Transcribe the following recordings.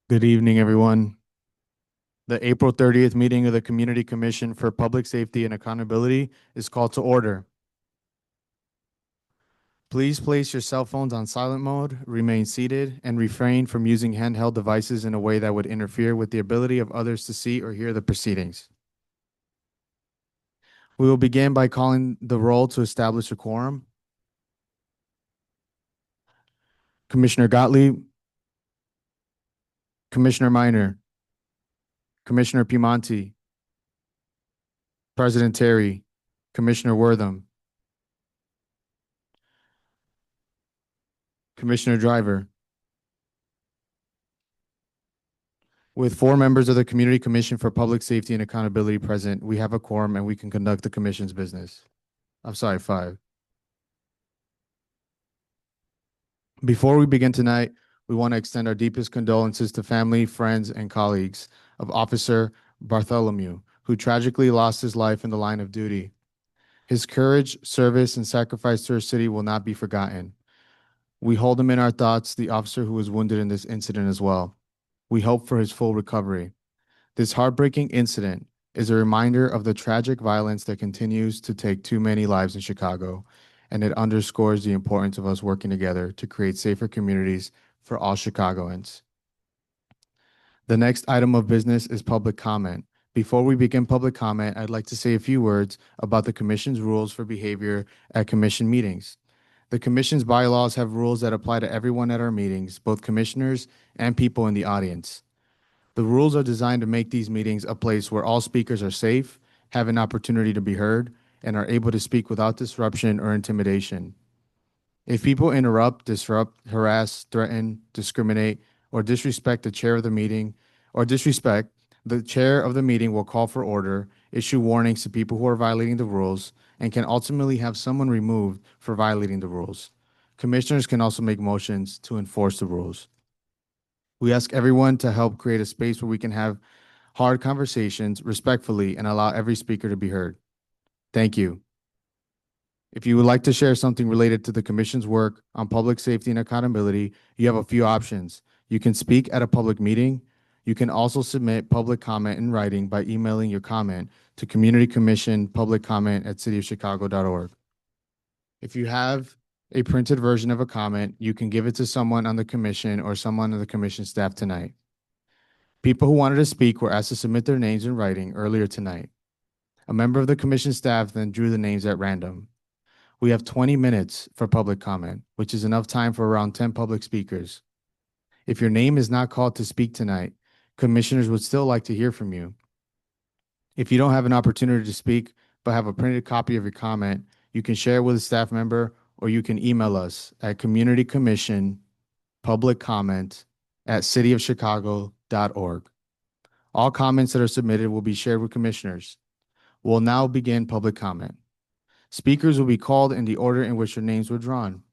Good evening, everyone. The April 30th meeting of the Community Commission for Public Safety and Accountability is called to order. Please place your cell phones on silent mode, remain seated, and refrain from using handheld devices in a way that would interfere with the ability of others to see or hear the proceedings. We will begin by calling the roll to establish a quorum. Commissioner Gottlieb, Commissioner Minor, Commissioner Piemonte, President Terry, Commissioner Wortham, Commissioner Driver. With four members of the Community Commission for Public Safety and Accountability present, we have a quorum and we can conduct the commission's business. I'm sorry, five. Before we begin tonight, we want to extend our deepest condolences to family, friends, and colleagues of Officer Bartholomew, who tragically lost his life in the line of duty. His courage, service, and sacrifice to our city will not be forgotten. We hold him in our thoughts, the officer who was wounded in this incident as well. We hope for his full recovery. This heartbreaking incident is a reminder of the tragic violence that continues to take too many lives in Chicago, and it underscores the importance of us working together to create safer communities for all Chicagoans. The next item of business is public comment. Before we begin public comment, I'd like to say a few words about the Commission's rules for behavior at Commission meetings. The Commission's bylaws have rules that apply to everyone at our meetings, both commissioners and people in the audience. The rules are designed to make these meetings a place where all speakers are safe, have an opportunity to be heard, and are able to speak without disruption or intimidation. If people interrupt, disrupt, harass, threaten, discriminate, or disrespect the chair of the meeting, the chair of the meeting will call for order, issue warnings to people who are violating the rules, and can ultimately have someone removed for violating the rules. Commissioners can also make motions to enforce the rules. We ask everyone to help create a space where we can have hard conversations respectfully and allow every speaker to be heard. Thank you. If you would like to share something related to the Commission's work on public safety and accountability, you have a few options. You can speak at a public meeting. You can also submit public comment in writing by emailing your comment to communitycommissionpubliccomment@cityofchicago.org. If you have a printed version of a comment, you can give it to someone on the commission or someone on the commission staff tonight. People who wanted to speak were asked to submit their names in writing earlier tonight. A member of the commission staff then drew the names at random. We have 20 minutes for public comment, which is enough time for around 10 public speakers. If your name is not called to speak tonight, commissioners would still like to hear from you. If you don't have an opportunity to speak but have a printed copy of your comment, you can share it with a staff member or you can email us at communitycommissionpubliccomment@cityofchicago.org. All comments that are submitted will be shared with commissioners. We'll now begin public comment. Speakers will be called in the order in which your names were drawn.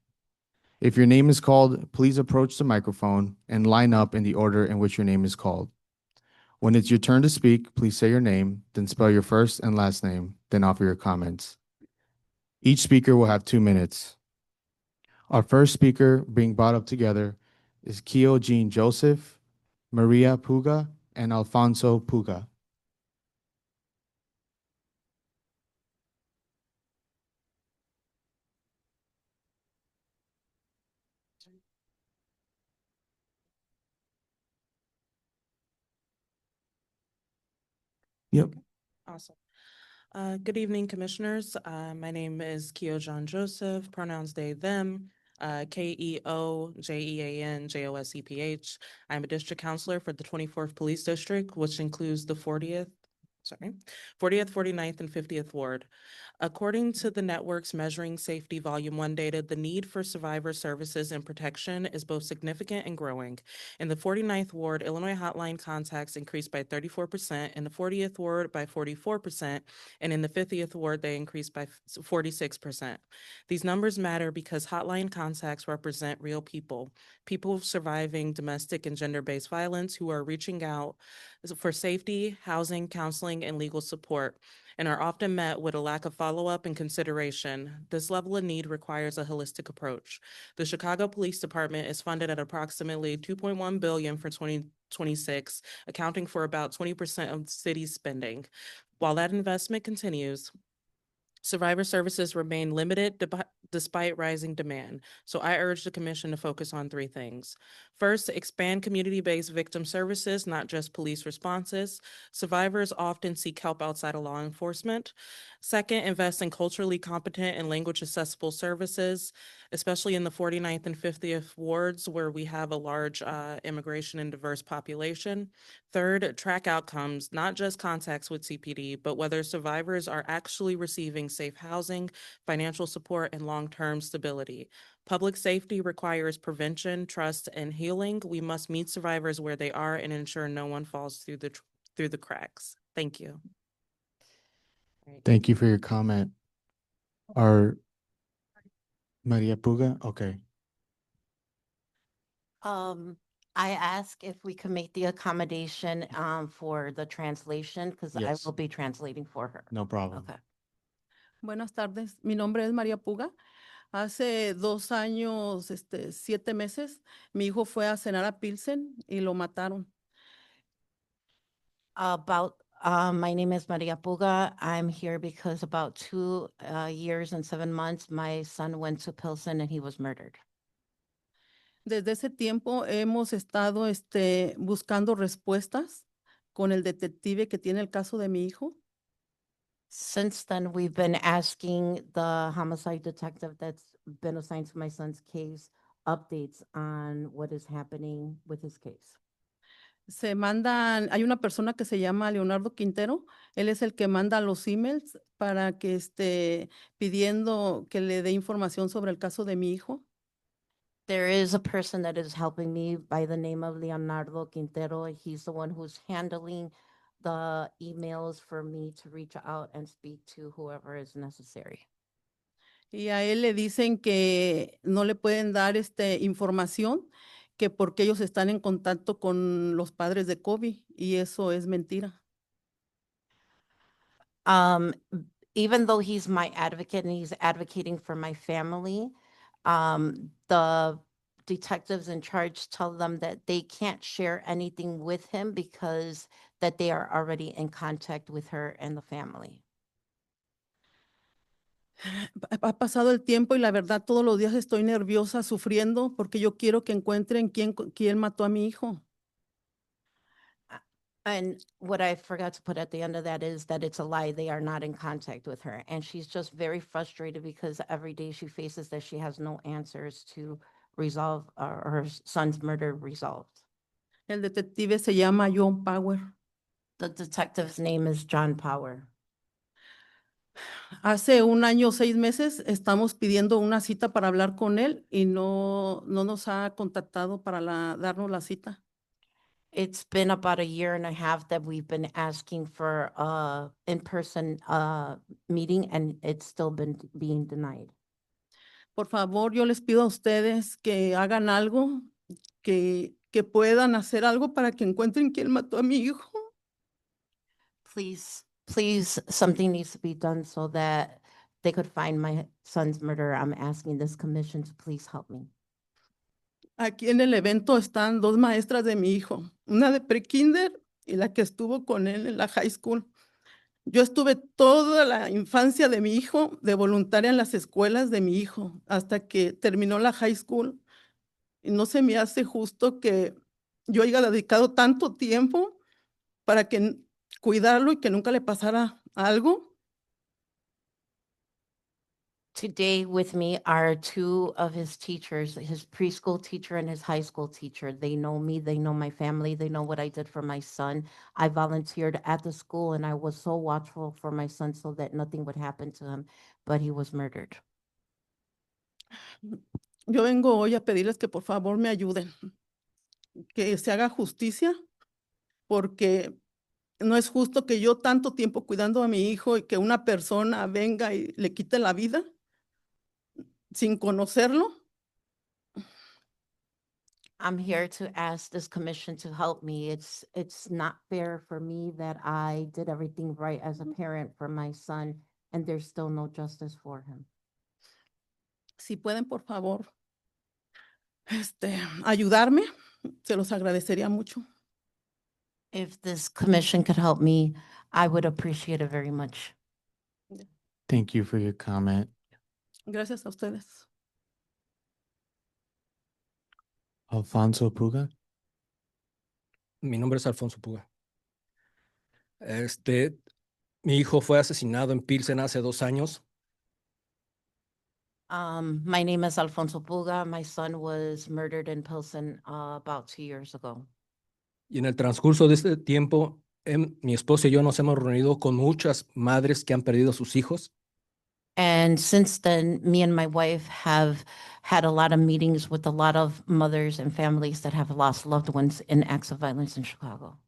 If your name is called, please approach the microphone and line up in the order in which your name is called. When it's your turn to speak, please say your name, then spell your first and last name, then offer your comments. Each speaker will have 2 minutes. Our first speaker being brought up together is Keo Jean Joseph, Maria Puga, and Alfonso Puga. Yep. Awesome. Good evening, commissioners. My name is Keo John Joseph, pronouns they, them, KEOJEAN JOSEPH. I'm a district counselor for the 24th Police District, which includes the 40th, 49th, and 50th Ward. According to the network's Measuring Safety Volume 1 data, the need for survivor services and protection is both significant and growing. In the 49th Ward, Illinois hotline contacts increased by 34%, in the 40th Ward by 44%, and in the 50th Ward, they increased by 46%. These numbers matter because hotline contacts represent real people, people surviving domestic and gender-based violence who are reaching out for safety, housing, counseling, and legal support, and are often met with a lack of follow-up and consideration. This level of need requires a holistic approach. The Chicago Police Department is funded at approximately $2.1 billion for 2026, accounting for about 20% of the city's spending. While that investment continues, survivor services remain limited despite rising demand. So I urge the commission to focus on three things. First, expand community-based victim services, not just police responses. Survivors often seek help outside of law enforcement. Second, invest in culturally competent and language-accessible services, especially in the 49th and 50th wards where we have a large immigration and diverse population. Third, track outcomes, not just contacts with CPD, but whether survivors are actually receiving safe housing, financial support, and long-term stability. Public safety requires prevention, trust, and healing. We must meet survivors where they are and ensure no one falls through the cracks. Thank you. Thank you for your comment. Our Maria Puga, okay. I ask if we can make the accommodation for the translation because I Yes. will be translating for her. No problem. Okay. Buenas tardes, mi nombre es María Puga. Hace 2 años, 7 meses, mi hijo fue a cenar a Pilsen y lo mataron. My name is Maria Puga. I'm here because about 2 years and 7 months, my son went to Pilsen and he was murdered. Desde ese tiempo hemos estado buscando respuestas con el detective que tiene el caso de mi hijo. Since then, we've been asking the homicide detective that's been assigned to my son's case updates on what is happening with his case. Hay una persona que se llama Leonardo Quintero, él es el que manda los emails para que pidiendo que le dé información sobre el caso de mi hijo. There is a person that is helping me by the name of Leonardo Quintero. He's the one who's handling the emails for me to reach out and speak to whoever is necessary. Y a él le dicen que no le pueden dar información, que porque ellos están en contacto con los padres de Kobe, y eso es mentira. Um, Even though he's my advocate and he's advocating for my family, the detectives in charge tell them that they can't share anything with him because that they are already in contact with her and the family. Ha pasado el tiempo y la verdad todos los días estoy nerviosa, sufriendo, porque yo quiero que encuentren quién mató a mi hijo. And what I forgot to put at the end of that is that it's a lie. They are not in contact with her. And she's just very frustrated because every day she faces that she has no answers to resolve her son's murder resolved. El detective se llama John Power. The detective's name is John Power. Hace 1 año, 6 meses, estamos pidiendo una cita para hablar con él y no nos ha contactado para darnos la cita. It's been about a year and a half that we've been asking for a in-person meeting and it's still been being denied. Por favor, yo les pido a ustedes que hagan algo, que puedan hacer algo para que encuentren quién mató a mi hijo. Please, something needs to be done so that they could find my son's murderer. I'm asking this commission to please help me. Aquí en el evento están 2 maestras de mi hijo, una de prekinder y la que estuvo con él en la high school. Yo estuve toda la infancia de mi hijo de voluntaria en las escuelas de mi hijo hasta que terminó la high school. Y no se me hace justo que yo haya dedicado tanto tiempo para cuidarlo y que nunca le pasara algo. Today with me are two of his teachers, his preschool teacher and his high school teacher. They know me, they know my family, they know what I did for my son. I volunteered at the school and I was so watchful for my son so that nothing would happen to him, but he was murdered. Yo vengo hoy a pedirles que por favor me ayuden, que se haga justicia, porque no es justo que yo tanto tiempo cuidando a mi hijo y que una persona venga y le quite la vida sin conocerlo. I'm here to ask this commission to help me. It's not fair for me that I did everything right as a parent for my son and there's still no justice for him. Si pueden, por favor, ayudarme, se los agradecería mucho. If this commission could help me, I would appreciate it very much. Thank you for your comment. Gracias a ustedes. Alfonso Puga. Mi nombre es Alfonso Puga. Mi hijo fue asesinado en Pilsen hace 2 años My name is Alfonso Puga. My son was murdered in Pilsen about 2 years ago. y en el transcurso de este tiempo, mi esposa y yo nos hemos reunido con muchas madres que han perdido a sus hijos And since then, me and my wife have had a lot of meetings with a lot of mothers and families that have lost loved ones in acts of violence in Chicago.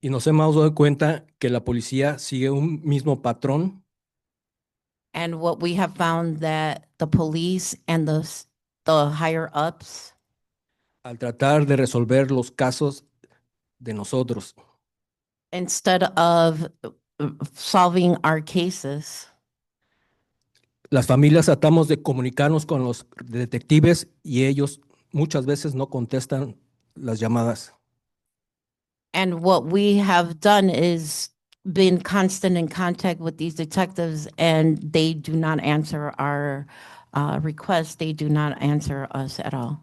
y nos hemos dado cuenta que la policía sigue un mismo patrón And what we have found that the police and the higher ups, al tratar de resolver los casos de nosotros. instead of solving our cases, Las familias tratamos de comunicarnos con los detectives y ellos muchas veces no contestan las llamadas. and what we have done is been constant in contact with these detectives, and they do not answer our requests. They do not answer us at all.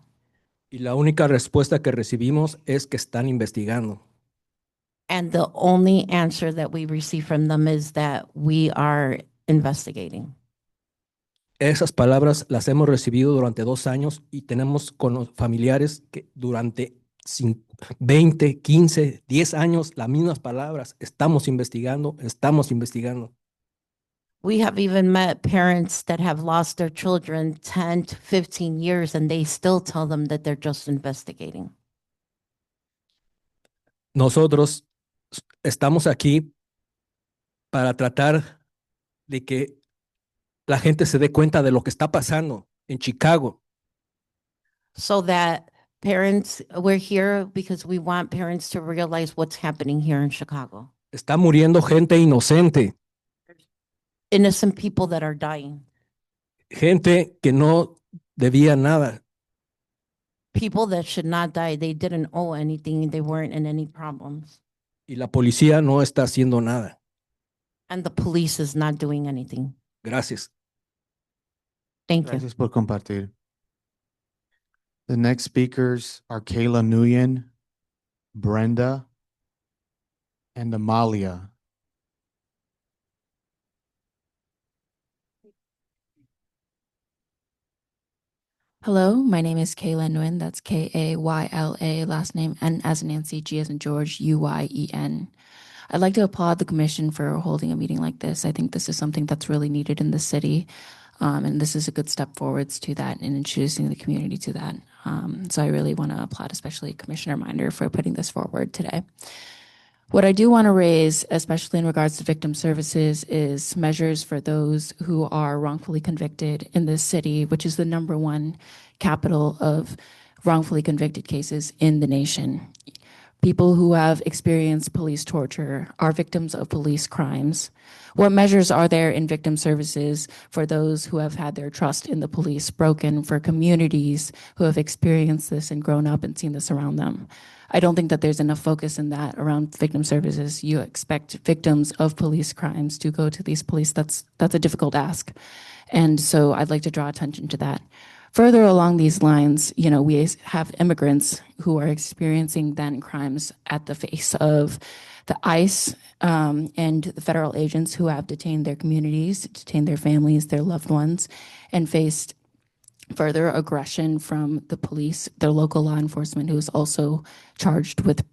Y la única respuesta que recibimos es que están investigando. And the only answer that we receive from them is that we are investigating. Esas palabras las hemos recibido durante 2 años y tenemos con los familiares que durante 20, 15, 10 años las mismas palabras. Estamos investigando, estamos investigando. We have even met parents that have lost their children 10 to 15 years, and they still tell them that they're just investigating. Nosotros estamos aquí para tratar de que la gente se dé cuenta de lo que está pasando en Chicago. So that parents, we're here because we want parents to realize what's happening here in Chicago. Está muriendo gente inocente, Innocent people that are dying, gente que no debía nada. people that should not die. They didn't owe anything, they weren't in any problems. Y la policía no está haciendo nada. And the police is not doing anything. Gracias. Thank you. Gracias por compartir. The next speakers are Kayla Nguyen, Brenda, and Amalia. Hello, my name is Kayla Nguyen. That's Kayla, last name N as in Nancy, G as in George, Uyen. I'd like to applaud the commission for holding a meeting like this. I think this is something that's really needed in the city. And this is a good step forwards to that and introducing the community to that. So I really want to applaud, especially Commissioner Minder, for putting this forward today. What I do want to raise, especially in regards to victim services, is measures for those who are wrongfully convicted in this city, which is the #1 capital of wrongfully convicted cases in the nation. People who have experienced police torture are victims of police crimes. What measures are there in victim services for those who have had their trust in the police broken, for communities who have experienced this and grown up and seen this around them? I don't think that there's enough focus in that around victim services. You expect victims of police crimes to go to these police. That's a difficult ask. And so I'd like to draw attention to that. Further along these lines, we have immigrants who are experiencing then crimes at the face of the ICE and the federal agents who have detained their communities, detained their families, their loved ones, and faced further aggression from the police, their local law enforcement, who is also charged with,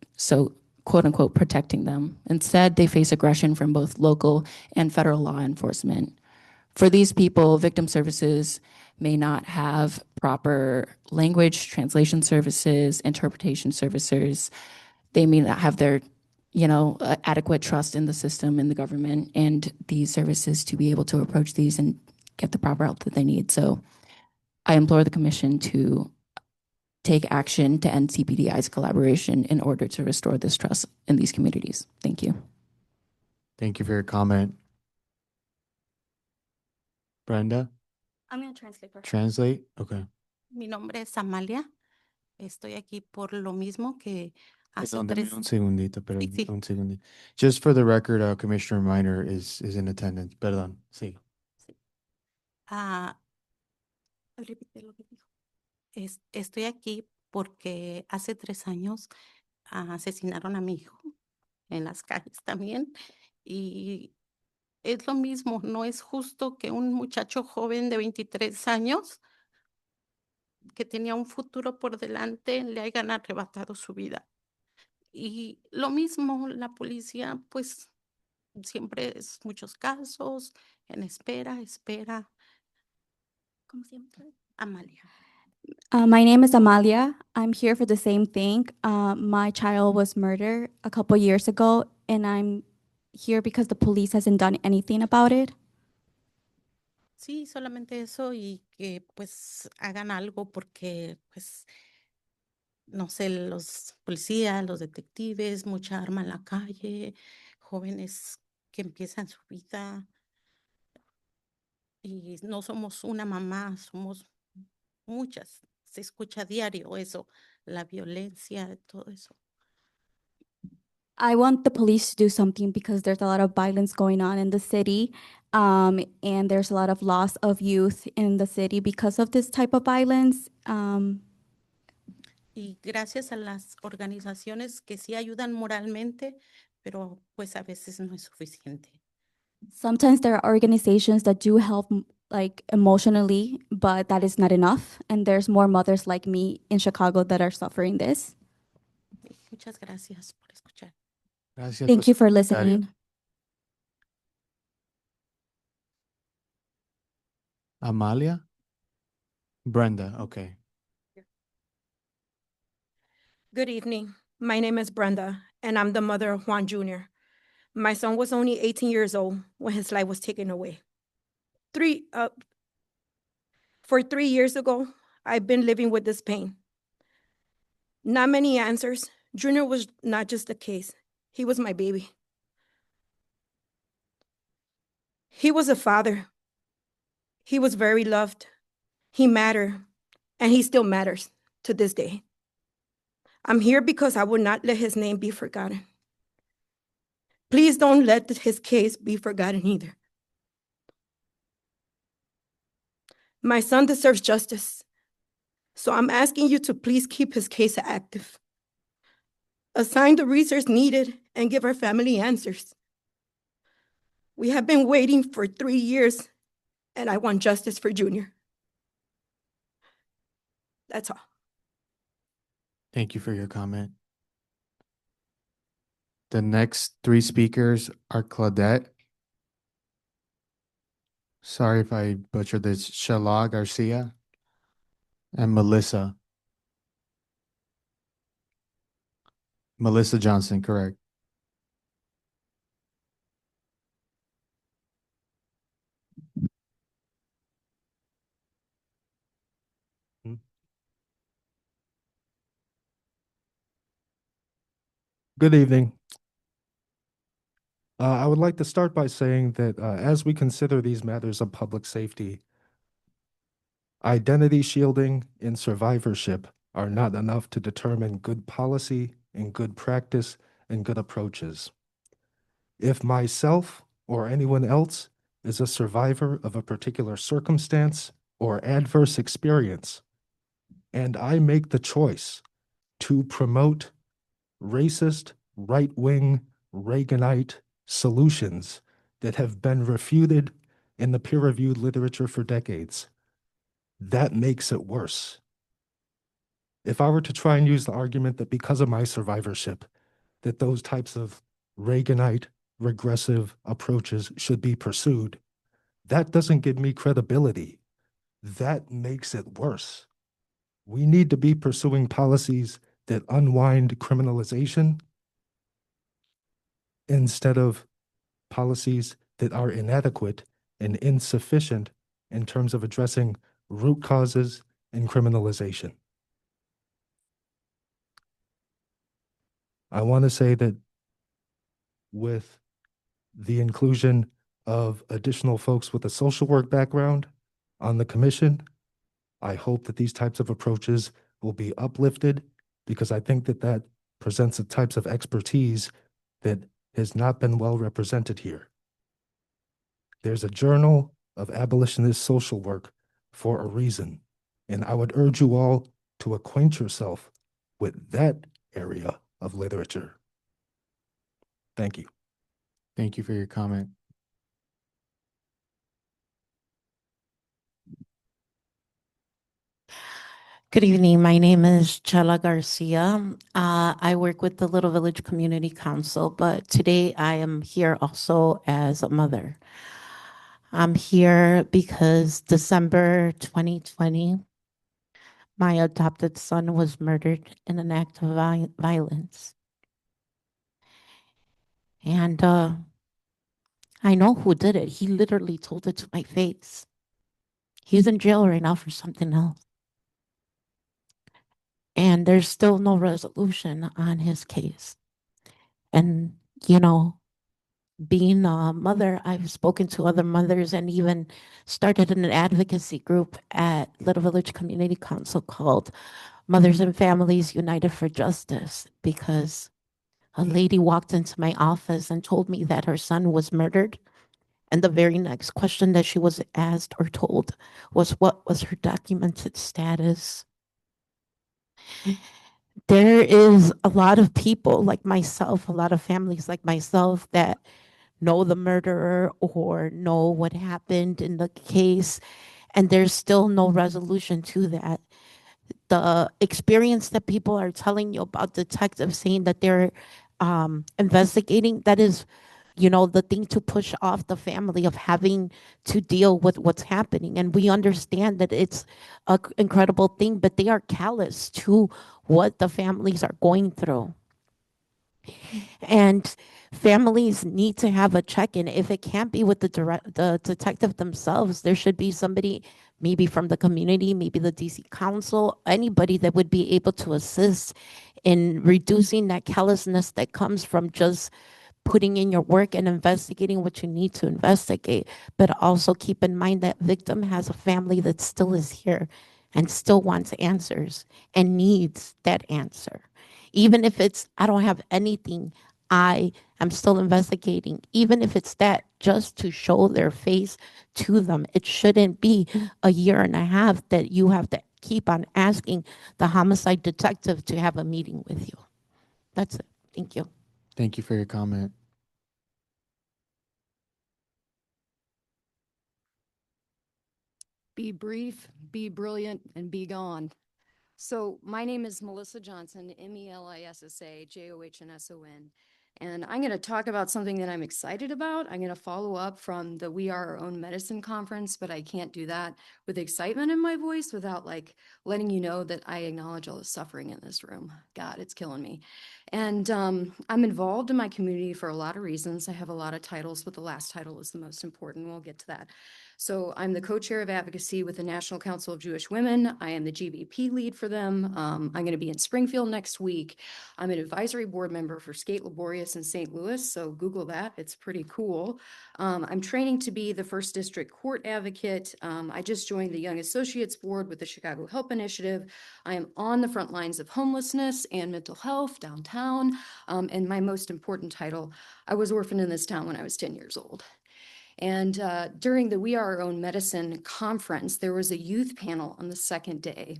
quote unquote, protecting them. Instead, they face aggression from both local and federal law enforcement. For these people, victim services may not have proper language translation services, interpretation services. They may not have their adequate trust in the system, in the government, and these services to be able to approach these and get the proper help that they need. So I implore the commission to take action to end CPDI's collaboration in order to restore this trust in these communities. Thank you. Thank you for your comment. Brenda, I'm going to translate. Perfect. translate. Okay. Mi nombre es Amalia. Estoy aquí por lo mismo que hace Perdón, deme tres, un segundito, pero sí, sí, un segundito. Just for the record, Commissioner Minor is in attendance. Perdón, sí. sí. Ah, repite lo que dijo. Estoy aquí porque hace 3 años asesinaron a mi hijo en las calles también. Y es lo mismo, no es justo que un muchacho joven de 23 años que tenía un futuro por delante le hayan arrebatado su vida. Y lo mismo, la policía, pues siempre es muchos casos, en espera. ¿Cómo se llama? Amalia. My name is Amalia. I'm here for the same thing. My child was murdered a couple years ago, and I'm here because the police hasn't done anything about it. Sí, solamente eso y que pues hagan algo porque pues no sé, los policías, los detectives, mucha arma en la calle, jóvenes que empiezan su vida y no somos una mamá, somos muchas. Se escucha a diario eso, la violencia, todo eso. I want the police to do something because there's a lot of violence going on in the city, and there's a lot of loss of youth in the city because of this type of violence. Y gracias a las organizaciones que sí ayudan moralmente, pero pues a veces no es suficiente. Sometimes there are organizations that do help like emotionally, but that is not enough. And there's more mothers like me in Chicago that are suffering this. Muchas gracias por escuchar. Gracias Thank por you su for comentario. listening. Amalia? Brenda, okay. Good evening. My name is Brenda, and I'm the mother of Juan Jr. My son was only 18 years old when his life was taken away. For 3 years ago, I've been living with this pain. Not many answers. Junior was not just a case. He was my baby. He was a father. He was very loved. He mattered, and he still matters to this day. I'm here because I will not let his name be forgotten. Please don't let his case be forgotten either. My son deserves justice, so I'm asking you to please keep his case active. Assign the resources needed and give our family answers. We have been waiting for 3 years, and I want justice for Junior. That's all. Thank you for your comment. The next three speakers are Claudette. Sorry if I butchered this. Shala Garcia and Melissa. Melissa Johnson, correct. Good evening. I would like to start by saying that as we consider these matters of public safety, identity shielding and survivorship are not enough to determine good policy and good practice and good approaches. If myself or anyone else is a survivor of a particular circumstance or adverse experience, and I make the choice to promote racist, right-wing, Reaganite solutions that have been refuted in the peer-reviewed literature for decades, that makes it worse. If I were to try and use the argument that because of my survivorship, that those types of Reaganite, regressive approaches should be pursued, that doesn't give me credibility. That makes it worse. We need to be pursuing policies that unwind criminalization instead of policies that are inadequate and insufficient in terms of addressing root causes and criminalization. I want to say that with the inclusion of additional folks with a social work background on the commission, I hope that these types of approaches will be uplifted because I think that presents the types of expertise that has not been well represented here. There's a Journal of Abolitionist Social Work for a reason, and I would urge you all to acquaint yourself with that area of literature. Thank you. Thank you for your comment. Good evening. My name is Chela Garcia. I work with the Little Village Community Council, but today I am here also as a mother. I'm here because December 2020, my adopted son was murdered in an act of violence. And I know who did it. He literally told it to my face. He's in jail right now for something else. And there's still no resolution on his case. And, you know, being a mother, I've spoken to other mothers and even started an advocacy group at Little Village Community Council called Mothers and Families United for Justice, because a lady walked into my office and told me that her son was murdered. And the very next question that she was asked or told was, what was her documented status? There is a lot of people like myself, a lot of families like myself that know the murderer or know what happened in the case, and there's still no resolution to that. The experience that people are telling you about detectives saying that they're investigating, that is, you know, the thing to push off the family of having to deal with what's happening. And we understand that it's an incredible thing, but they are callous to what the families are going through. And families need to have a check-in. If it can't be with the detective themselves, there should be somebody, maybe from the community, maybe the DC Council, anybody that would be able to assist in reducing that callousness that comes from just putting in your work and investigating what you need to investigate. But also keep in mind that victim has a family that still is here and still wants answers and needs that answer. Even if it's, I don't have anything, I am still investigating. Even if it's that, just to show their face to them. It shouldn't be a year and a half that you have to keep on asking the homicide detective to have a meeting with you. That's it. Thank you. Thank you for your comment. Be brief, be brilliant, and be gone. So my name is Melissa Johnson, Melissa Johnson. And I'm going to talk about something that I'm excited about. I'm going to follow up from the We Are Our Own Medicine conference, but I can't do that with excitement in my voice without like letting you know that I acknowledge all the suffering in this room. God, it's killing me. And I'm involved in my community for a lot of reasons. I have a lot of titles, but the last title is the most important. We'll get to that. So I'm the co-chair of advocacy with the National Council of Jewish Women. I am the GVP lead for them. I'm going to be in Springfield next week. I'm an advisory board member for Skate Laborious in St. Louis, so Google that. It's pretty cool. I'm training to be the first district court advocate. I just joined the Young Associates Board with the Chicago Help Initiative. I am on the front lines of homelessness and mental health downtown. And my most important title, I was orphaned in this town when I was 10 years old. And during the We Are Our Own Medicine conference, there was a youth panel on the second day.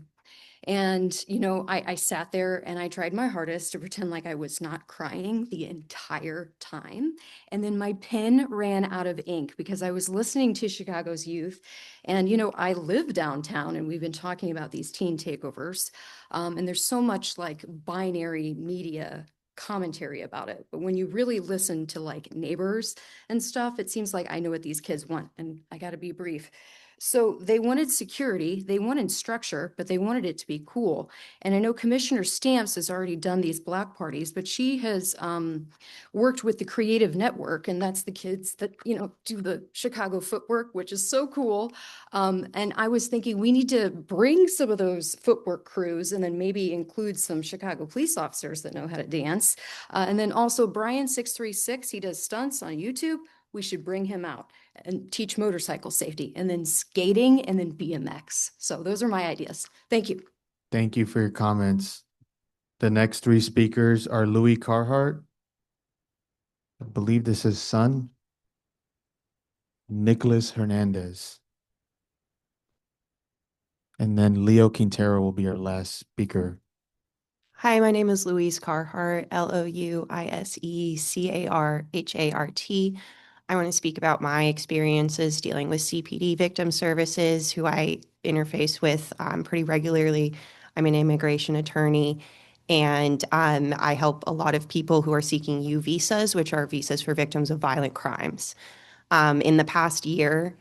And, you know, I sat there and I tried my hardest to pretend like I was not crying the entire time. And then my pen ran out of ink because I was listening to Chicago's youth. And, you know, I live downtown and we've been talking about these teen takeovers. And there's so much like binary media commentary about it. But when you really listen to like neighbors and stuff, it seems like I know what these kids want. And I got to be brief. So they wanted security, they wanted structure, but they wanted it to be cool. And I know Commissioner Stamps has already done these block parties, but she has worked with the Creative Network, and that's the kids that, you know, do the Chicago footwork, which is so cool. And I was thinking we need to bring some of those footwork crews and then maybe include some Chicago police officers that know how to dance. And then also Brian 636, he does stunts on YouTube. We should bring him out and teach motorcycle safety, and then skating, and then BMX. So those are my ideas. Thank you. Thank you for your comments. The next three speakers are Louis Carhart. I believe this is son. Nicholas Hernandez. And then Leo Quintero will be our last speaker. Hi, my name is Louise Carhart, Louisecarhart. I want to speak about my experiences dealing with CPD victim services, who I interface with pretty regularly. I'm an immigration attorney, and I help a lot of people who are seeking U visas, which are visas for victims of violent crimes. In the past year,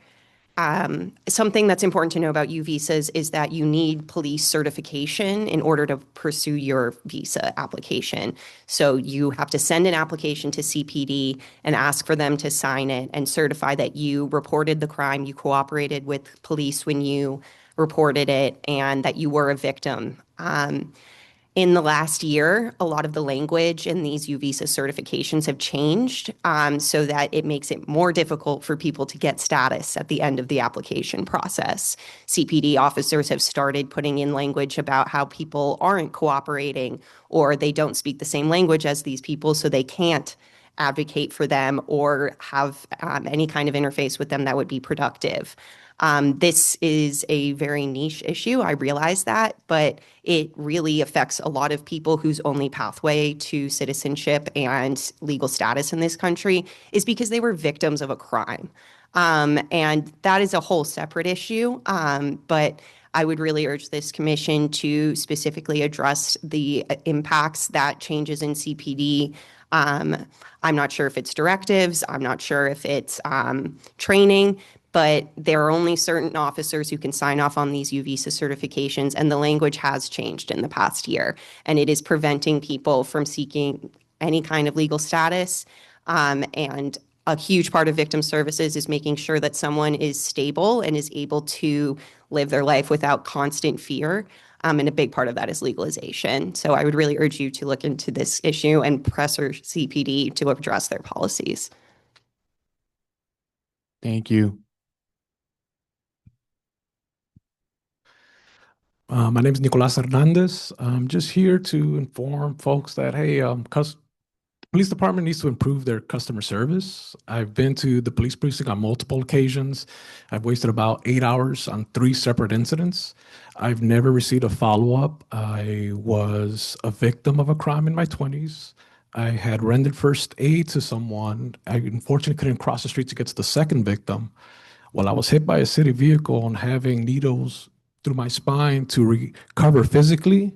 something that's important to know about U visas is that you need police certification in order to pursue your visa application. So you have to send an application to CPD and ask for them to sign it and certify that you reported the crime, you cooperated with police when you reported it, and that you were a victim. In the last year, a lot of the language in these U visa certifications have changed so that it makes it more difficult for people to get status at the end of the application process. CPD officers have started putting in language about how people aren't cooperating or they don't speak the same language as these people, so they can't advocate for them or have any kind of interface with them that would be productive. This is a very niche issue. I realize that, but it really affects a lot of people whose only pathway to citizenship and legal status in this country is because they were victims of a crime. And that is a whole separate issue. But I would really urge this commission to specifically address the impacts that changes in CPD. I'm not sure if it's directives, I'm not sure if it's training, but there are only certain officers who can sign off on these U visa certifications, and the language has changed in the past year, and it is preventing people from seeking any kind of legal status. And a huge part of victim services is making sure that someone is stable and is able to live their life without constant fear. And a big part of that is legalization. So I would really urge you to look into this issue and press your CPD to address their policies. Thank you. My name is Nicolas Hernandez. I'm just here to inform folks that, hey, the police department needs to improve their customer service. I've been to the police precinct on multiple occasions. I've wasted about 8 hours on 3 separate incidents. I've never received a follow-up. I was a victim of a crime in my 20s. I had rendered first aid to someone. I unfortunately couldn't cross the street to get to the second victim. Well, I was hit by a city vehicle and having needles through my spine to recover physically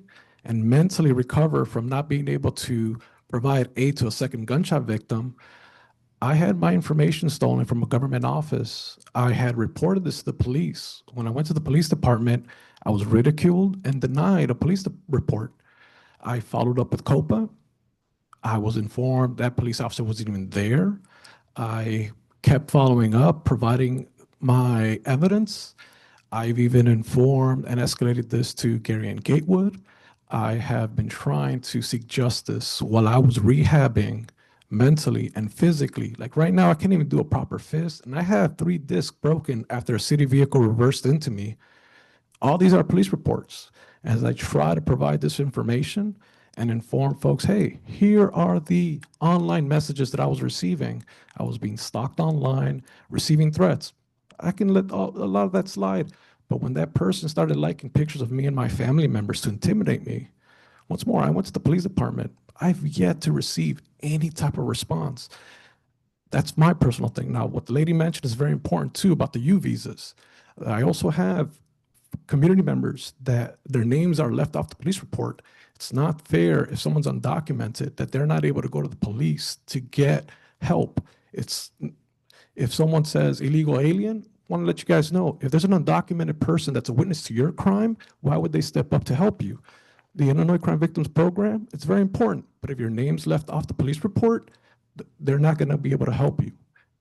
and mentally recover from not being able to provide aid to a second gunshot victim. I had my information stolen from a government office. I had reported this to the police. When I went to the police department, I was ridiculed and denied a police report. I followed up with COPA. I was informed that police officer wasn't even there. I kept following up, providing my evidence. I've even informed and escalated this to Gary and Gatewood. I have been trying to seek justice while I was rehabbing mentally and physically. Like right now, I can't even do a proper fist, and I have 3 discs broken after a city vehicle reversed into me. All these are police reports. As I try to provide this information and inform folks, hey, here are the online messages that I was receiving. I was being stalked online, receiving threats. I can let a lot of that slide. But when that person started liking pictures of me and my family members to intimidate me, once more, I went to the police department. I've yet to receive any type of response. That's my personal thing. Now, what the lady mentioned is very important too about the U visas. I also have community members that their names are left off the police report. It's not fair if someone's undocumented that they're not able to go to the police to get help. It's if someone says illegal alien, want to let you guys know, if there's an undocumented person that's a witness to your crime, why would they step up to help you? The Illinois Crime Victims Program, it's very important, but if your name's left off the police report, they're not going to be able to help you.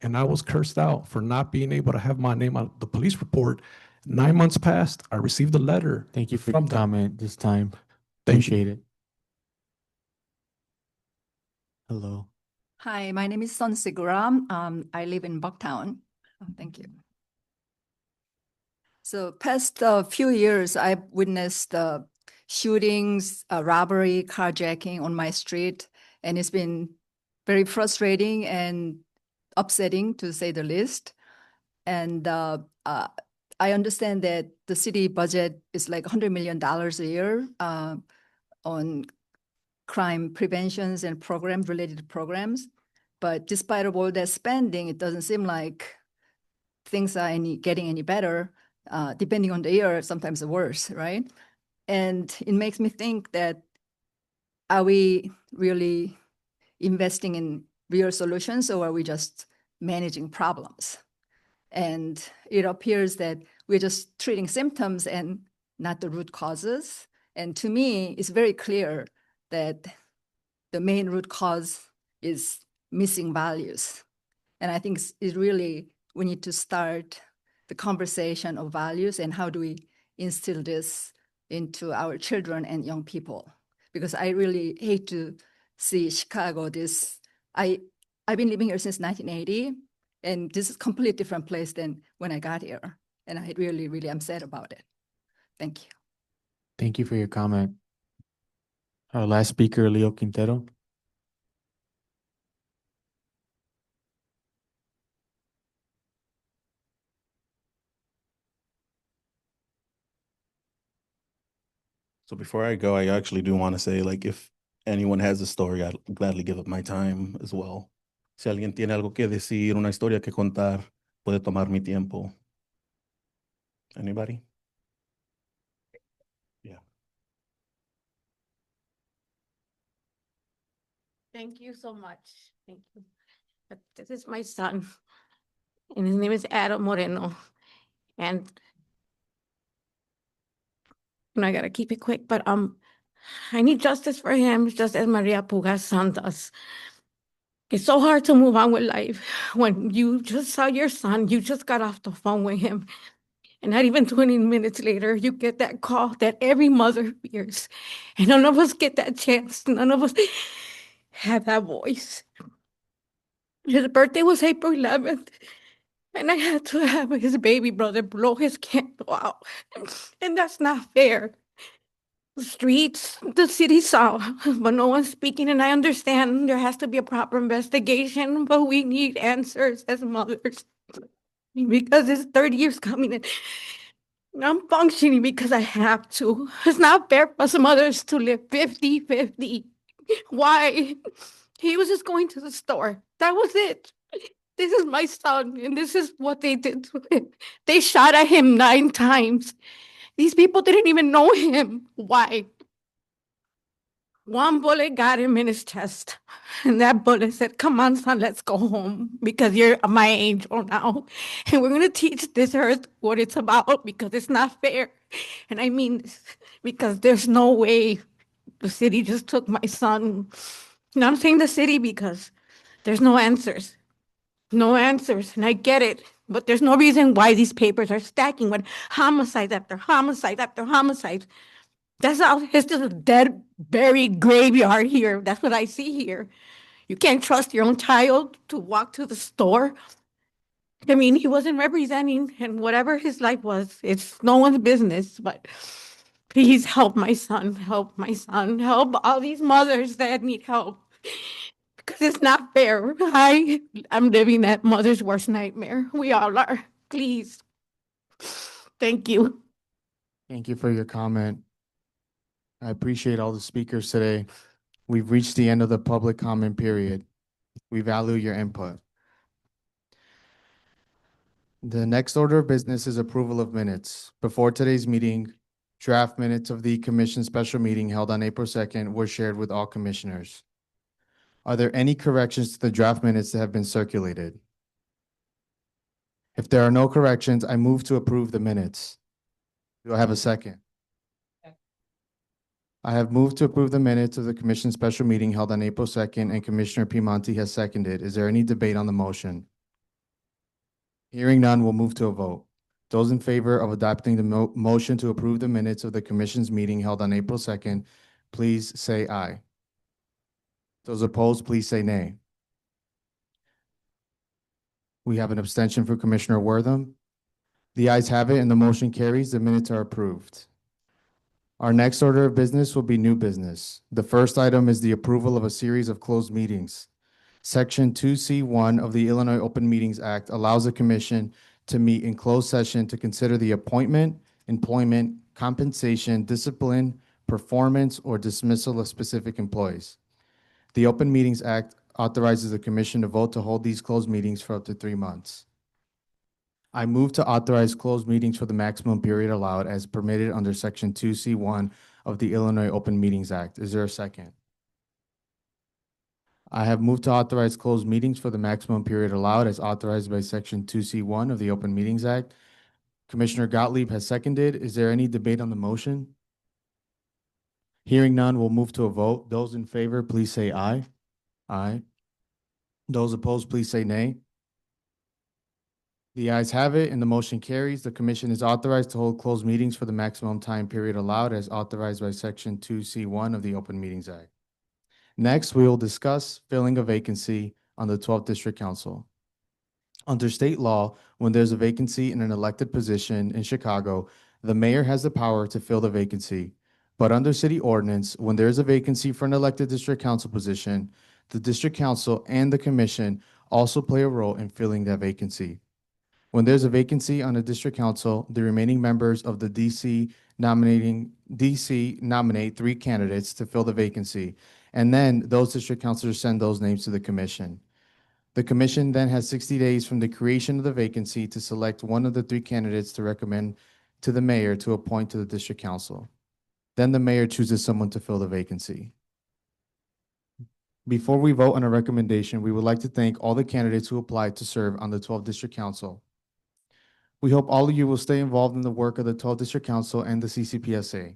And I was cursed out for not being able to have my name on the police report. 9 months passed. I received a letter. Thank you for your from them. comment this time. Thank you. Appreciate it. Hello. Hi, my name is Son Segura. I live in Bucktown. Oh, thank you. So past few years, I've witnessed shootings, robbery, carjacking on my street. And it's been very frustrating and upsetting, to say the least. And I understand that the city budget is like $100 million a year on crime preventions and related programs. But despite of all that spending, it doesn't seem like things are getting any better. Depending on the year, sometimes worse, right? And it makes me think that, are we really investing in real solutions, or are we just managing problems? And it appears that we're just treating symptoms and not the root causes. And to me, it's very clear that the main root cause is missing values. And I think it's really, we need to start the conversation of values and how do we instill this into our children and young people. Because I really hate to see Chicago I've been living here since 1980, and this is a completely different place than when I got here. And I really, really am sad about it. Thank you. Thank you for your comment. Our last speaker, Leo Quintero. So before I go, I actually do want to say, like, if anyone has a story, I'd gladly give up my time as well. Si alguien tiene algo que decir, una historia que contar, puede tomar mi tiempo. Anybody? Yeah. Thank you so much. Thank you. This is my son, and his name is Adam Moreno. And I gotta keep it quick, but I need justice for him, just as Maria Puga's son does. It's so hard to move on with life when you just saw your son, you just got off the phone with him, and not even 20 minutes later, you get that call that every mother fears. And none of us get that chance. None of us have that voice. His birthday was April 11th, and I had to have his baby brother blow his candle out. And that's not fair. The streets, the city saw, but no one's speaking, and I understand there has to be a proper investigation, but we need answers as mothers. Because it's 30 years coming, and I'm functioning because I have to. It's not fair for some others to live 50-50. Why? He was just going to the store. That was it. This is my son, and this is what they did to him. They shot at him 9 times. These people didn't even know him. Why? One bullet got him in his chest, and that bullet said, "Come on, son, let's go home, because you're my angel now, and we're gonna teach this earth what it's about, because it's not fair." And I mean this, because there's no way the city just took my son. And I'm saying the city because there's no answers. No answers, and I get it, but there's no reason why these papers are stacking with homicide after homicide after homicide. That's all. It's just a dead, buried graveyard here. That's what I see here. You can't trust your own child to walk to the store. I mean, he wasn't representing, and whatever his life was, it's no one's business. But please help my son, help my son, help all these mothers that need help. Because it's not fair. I'm living that mother's worst nightmare. We all are. Please. Thank you. Thank you for your comment. I appreciate all the speakers today. We've reached the end of the public comment period. We value your input. The next order of business is approval of minutes. Before today's meeting, draft minutes of the commission special meeting held on April 2nd were shared with all commissioners. Are there any corrections to the draft minutes that have been circulated? If there are no corrections, I move to approve the minutes. Do I have a second? I have moved to approve the minutes of the commission special meeting held on April 2nd, and Commissioner Piemonte has seconded. Is there any debate on the motion? Hearing none, we'll move to a vote. Those in favor of adopting the motion to approve the minutes of the commission's meeting held on April 2nd, please say aye. Those opposed, please say nay. We have an abstention for Commissioner Wortham. The ayes have it, and the motion carries. The minutes are approved. Our next order of business will be new business. The first item is the approval of a series of closed meetings. Section 2C1 of the Illinois Open Meetings Act allows the commission to meet in closed session to consider the appointment, employment, compensation, discipline, performance, or dismissal of specific employees. The Open Meetings Act authorizes the commission to vote to hold these closed meetings for up to 3 months. I move to authorize closed meetings for the maximum period allowed as permitted under Section 2C1 of the Illinois Open Meetings Act. Is there a second? I have moved to authorize closed meetings for the maximum period allowed as authorized by Section 2C1 of the Open Meetings Act. Commissioner Gottlieb has seconded. Is there any debate on the motion? Hearing none, we'll move to a vote. Those in favor, please say aye. Aye. Those opposed, please say nay. The ayes have it, and the motion carries. The commission is authorized to hold closed meetings for the maximum time period allowed as authorized by Section 2C1 of the Open Meetings Act. Next, we will discuss filling a vacancy on the 12th District Council. Under state law, when there's a vacancy in an elected position in Chicago, the mayor has the power to fill the vacancy. But under city ordinance, when there's a vacancy for an elected district council position, the district council and the commission also play a role in filling that vacancy. When there's a vacancy on a district council, the remaining members of the DC nominate 3 candidates to fill the vacancy, and then those district councilors send those names to the commission. The commission then has 60 days from the creation of the vacancy to select one of the 3 candidates to recommend to the mayor to appoint to the district council. Then the mayor chooses someone to fill the vacancy. Before we vote on a recommendation, we would like to thank all the candidates who applied to serve on the 12th District Council. We hope all of you will stay involved in the work of the 12th District Council and the CCPSA.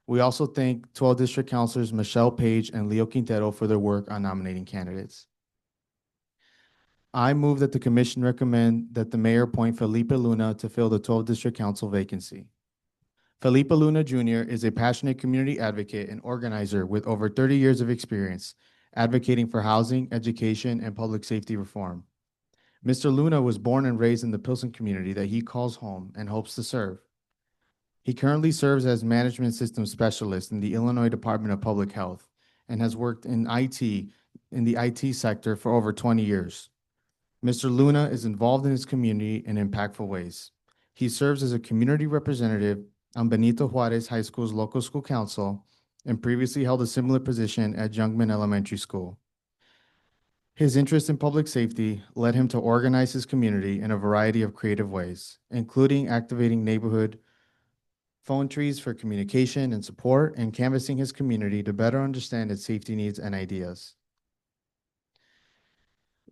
We also thank 12th District Councilors Michelle Page and Leo Quintero for their work on nominating candidates. I move that the commission recommend that the mayor appoint Felipe Luna to fill the 12th District Council vacancy. Felipe Luna Jr. is a passionate community advocate and organizer with over 30 years of experience advocating for housing, education, and public safety reform. Mr. Luna was born and raised in the Pilsen community that he calls home and hopes to serve. He currently serves as management systems specialist in the Illinois Department of Public Health and has worked in the IT sector for over 20 years. Mr. Luna is involved in his community in impactful ways. He serves as a community representative on Benito Juarez High School's local school council and previously held a similar position at Youngman Elementary School. His interest in public safety led him to organize his community in a variety of creative ways, including activating neighborhood phone trees for communication and support and canvassing his community to better understand its safety needs and ideas.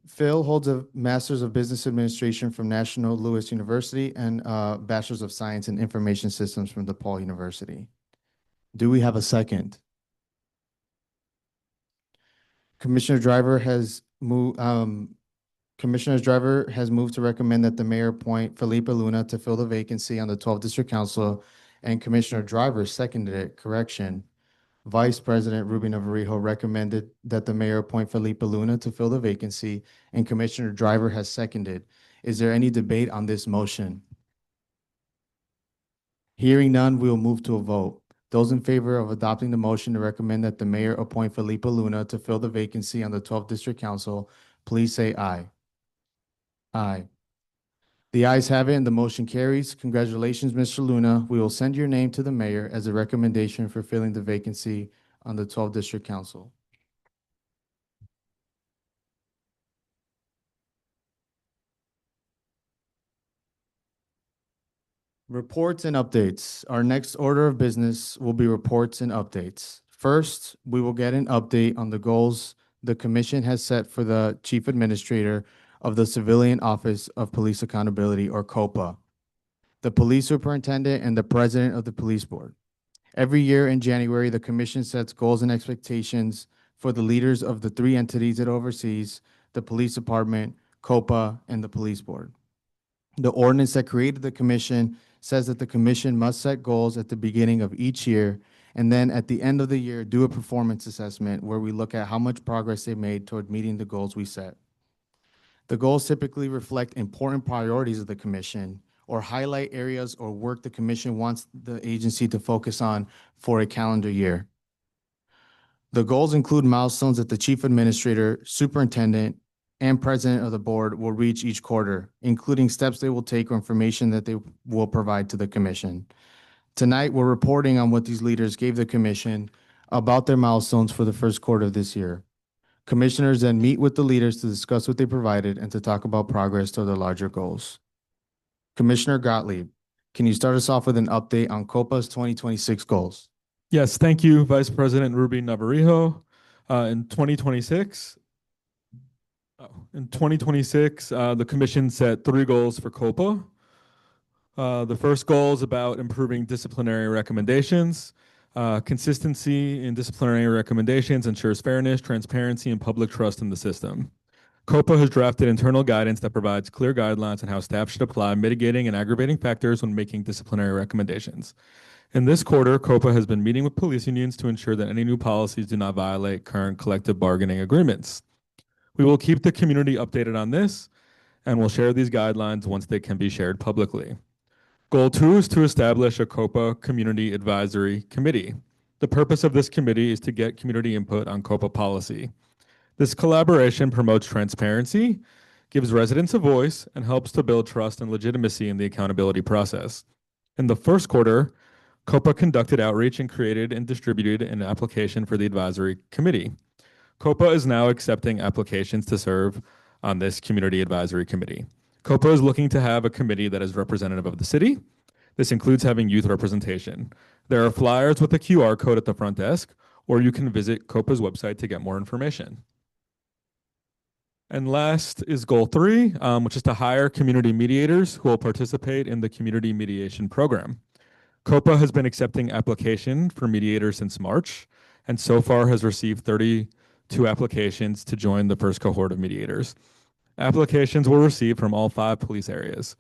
Phil holds a Master's of Business Administration from National Louis University and a Bachelor's of Science in Information Systems from DePaul University. Do we have a second? Commissioner Driver has moved to recommend that the mayor appoint Felipe Luna to fill the vacancy on the 12th District Council, and Commissioner Driver seconded it. Correction. Vice President Ruby Navarrijo recommended that the mayor appoint Felipe Luna to fill the vacancy, and Commissioner Driver has seconded. Is there any debate on this motion? Hearing none, we will move to a vote. Those in favor of adopting the motion to recommend that the mayor appoint Felipe Luna to fill the vacancy on the 12th District Council, please say aye. Aye. The ayes have it and the motion carries. Congratulations, Mr. Luna. We will send your name to the mayor as a recommendation for filling the vacancy on the 12th District Council. Reports and updates. Our next order of business will be reports and updates. First, we will get an update on the goals the commission has set for the chief administrator of the Civilian Office of Police Accountability, or COPA, the police superintendent, and the president of the police board. Every year in January, the commission sets goals and expectations for the leaders of the 3 entities it oversees: the police department, COPA, and the police board. The ordinance that created the commission says that the commission must set goals at the beginning of each year, and then at the end of the year, do a performance assessment where we look at how much progress they made toward meeting the goals we set. The goals typically reflect important priorities of the commission or highlight areas or work the commission wants the agency to focus on for a calendar year. The goals include milestones that the chief administrator, superintendent, and president of the board will reach each quarter, including steps they will take or information that they will provide to the commission. Tonight, we're reporting on what these leaders gave the commission about their milestones for the first quarter of this year. Commissioners then meet with the leaders to discuss what they provided and to talk about progress toward their larger goals. Commissioner Gottlieb, can you start us off with an update on COPA's 2026 goals? Yes, thank you, Vice President Ruby Navarrijo. In 2026, the commission set 3 goals for COPA. The first goal is about improving disciplinary recommendations. Consistency in disciplinary recommendations ensures fairness, transparency, and public trust in the system. COPA has drafted internal guidance that provides clear guidelines on how staff should apply mitigating and aggravating factors when making disciplinary recommendations. In this quarter, COPA has been meeting with police unions to ensure that any new policies do not violate current collective bargaining agreements. We will keep the community updated on this, and we'll share these guidelines once they can be shared publicly. Goal 2 is to establish a COPA Community Advisory Committee. The purpose of this committee is to get community input on COPA policy. This collaboration promotes transparency, gives residents a voice, and helps to build trust and legitimacy in the accountability process. In the first quarter, COPA conducted outreach and created and distributed an application for the advisory committee. COPA is now accepting applications to serve on this community advisory committee. COPA is looking to have a committee that is representative of the city. This includes having youth representation. There are flyers with a QR code at the front desk, or you can visit COPA's website to get more information. And last is goal 3, which is to hire community mediators who will participate in the community mediation program. COPA has been accepting application for mediators since March, and so far has received 32 applications to join the first cohort of mediators. Applications were received from all 5 police areas.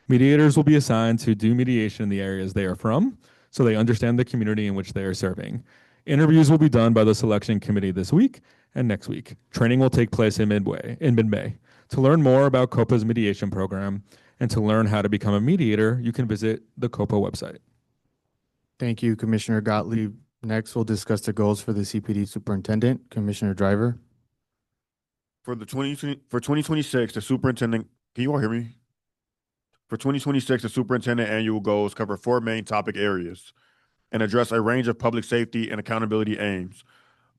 Mediators will be assigned to do mediation in the areas they are from, so they understand the community in which they are serving. Interviews will be done by the selection committee this week and next week. Training will take place in mid-May. To learn more about COPA's mediation program and to learn how to become a mediator, you can visit the COPA website. Thank you, Commissioner Gottlieb. Next, we'll discuss the goals for the CPD superintendent, Commissioner Driver. For 2026, the superintendent, can you all hear me? For 2026, the superintendent annual goals cover 4 main topic areas and address a range of public safety and accountability aims.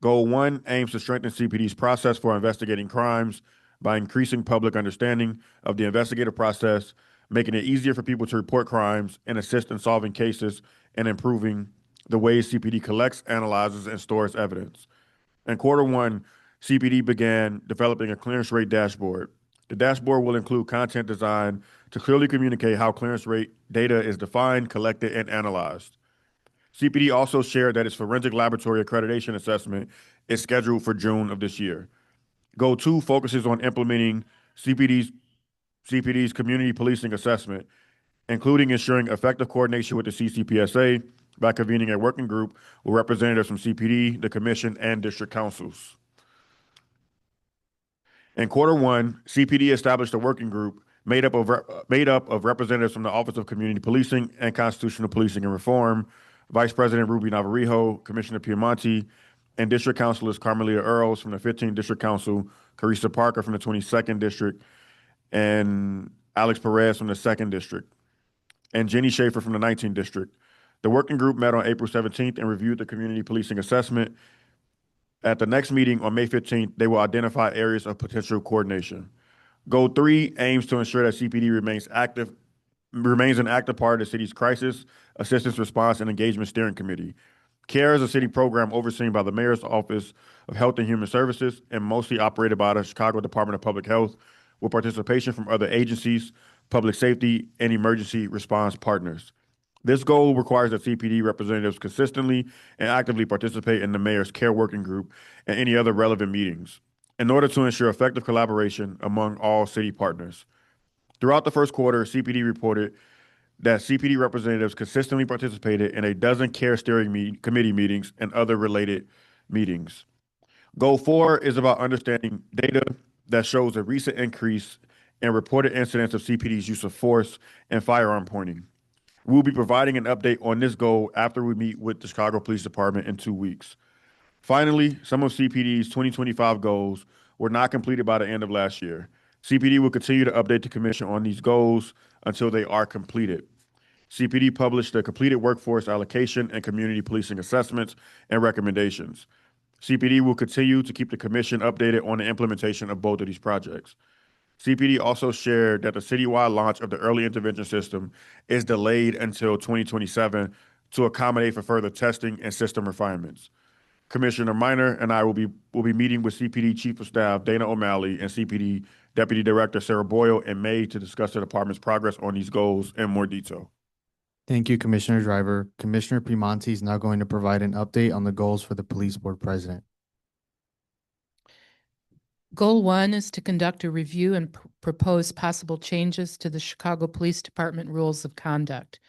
Goal 1 aims to strengthen CPD's process for investigating crimes by increasing public understanding of the investigative process, making it easier for people to report crimes and assist in solving cases, and improving the ways CPD collects, analyzes, and stores evidence. In quarter 1, CPD began developing a clearance rate dashboard. The dashboard will include content designed to clearly communicate how clearance rate data is defined, collected, and analyzed. CPD also shared that its forensic laboratory accreditation assessment is scheduled for June of this year. Goal 2 focuses on implementing CPD's community policing assessment, including ensuring effective coordination with the CCPSA by convening a working group with representatives from CPD, the commission, and district councils. In quarter 1, CPD established a working group made up of representatives from the Office of Community Policing and Constitutional Policing and Reform, Vice President Ruby Navarrijo, Commissioner Piemonte, and District Councilors Carmelia Earls from the 15th District Council, Carissa Parker from the 22nd District, and Alex Perez from the 2nd District, and Jenny Schaefer from the 19th District. The working group met on April 17th and reviewed the community policing assessment. At the next meeting on May 15th, they will identify areas of potential coordination. Goal 3 aims to ensure that CPD remains an active part of the city's crisis, assistance response, and engagement steering committee. CARE is a city program overseen by the Mayor's Office of Health and Human Services and mostly operated by the Chicago Department of Public Health, with participation from other agencies, public safety, and emergency response partners. This goal requires that CPD representatives consistently and actively participate in the Mayor's CARE Working Group and any other relevant meetings in order to ensure effective collaboration among all city partners. Throughout the first quarter, CPD reported that CPD representatives consistently participated in a dozen CARE steering committee meetings and other related meetings. Goal 4 is about understanding data that shows a recent increase and reported incidents of CPD's use of force and firearm pointing. We'll be providing an update on this goal after we meet with the Chicago Police Department in 2 weeks. Finally, some of CPD's 2025 goals were not completed by the end of last year. CPD will continue to update the Commission on these goals until they are completed. CPD published the completed workforce allocation and community policing assessments and recommendations. CPD will continue to keep the Commission updated on the implementation of both of these projects. CPD also shared that the citywide launch of the early intervention system is delayed until 2027 to accommodate for further testing and system refinements. Commissioner Minor and I will be meeting with CPD Chief of Staff Dana O'Malley and CPD Deputy Director Sarah Boyle in May to discuss the department's progress on these goals in more detail. Thank you, Commissioner Driver. Commissioner Piemonte is now going to provide an update on the goals for the Police Board President. Goal 1 is to conduct a review and propose possible changes to the Chicago Police Department rules of conduct.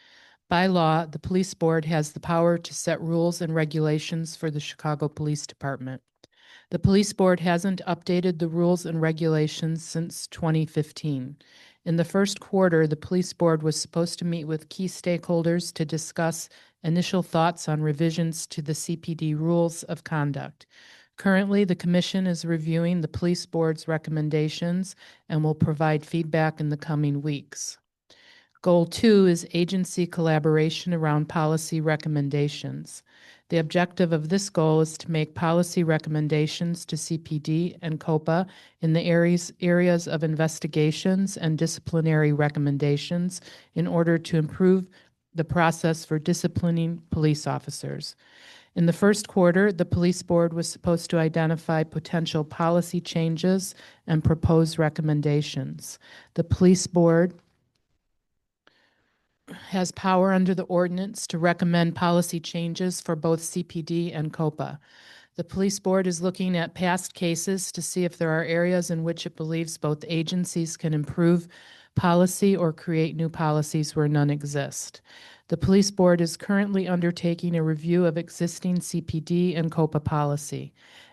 By law, the Police Board has the power to set rules and regulations for the Chicago Police Department. The Police Board hasn't updated the rules and regulations since 2015. In the first quarter, the Police Board was supposed to meet with key stakeholders to discuss initial thoughts on revisions to the CPD rules of conduct. Currently, the Commission is reviewing the Police Board's recommendations and will provide feedback in the coming weeks. Goal 2 is agency collaboration around policy recommendations. The objective of this goal is to make policy recommendations to CPD and COPA in the areas of investigations and disciplinary recommendations in order to improve the process for disciplining police officers. In the first quarter, the Police Board was supposed to identify potential policy changes and propose recommendations. The Police Board has power under the ordinance to recommend policy changes for both CPD and COPA. The Police Board is looking at past cases to see if there are areas in which it believes both agencies can improve policy or create new policies where none exist. The Police Board is currently undertaking a review of existing CPD and COPA policy.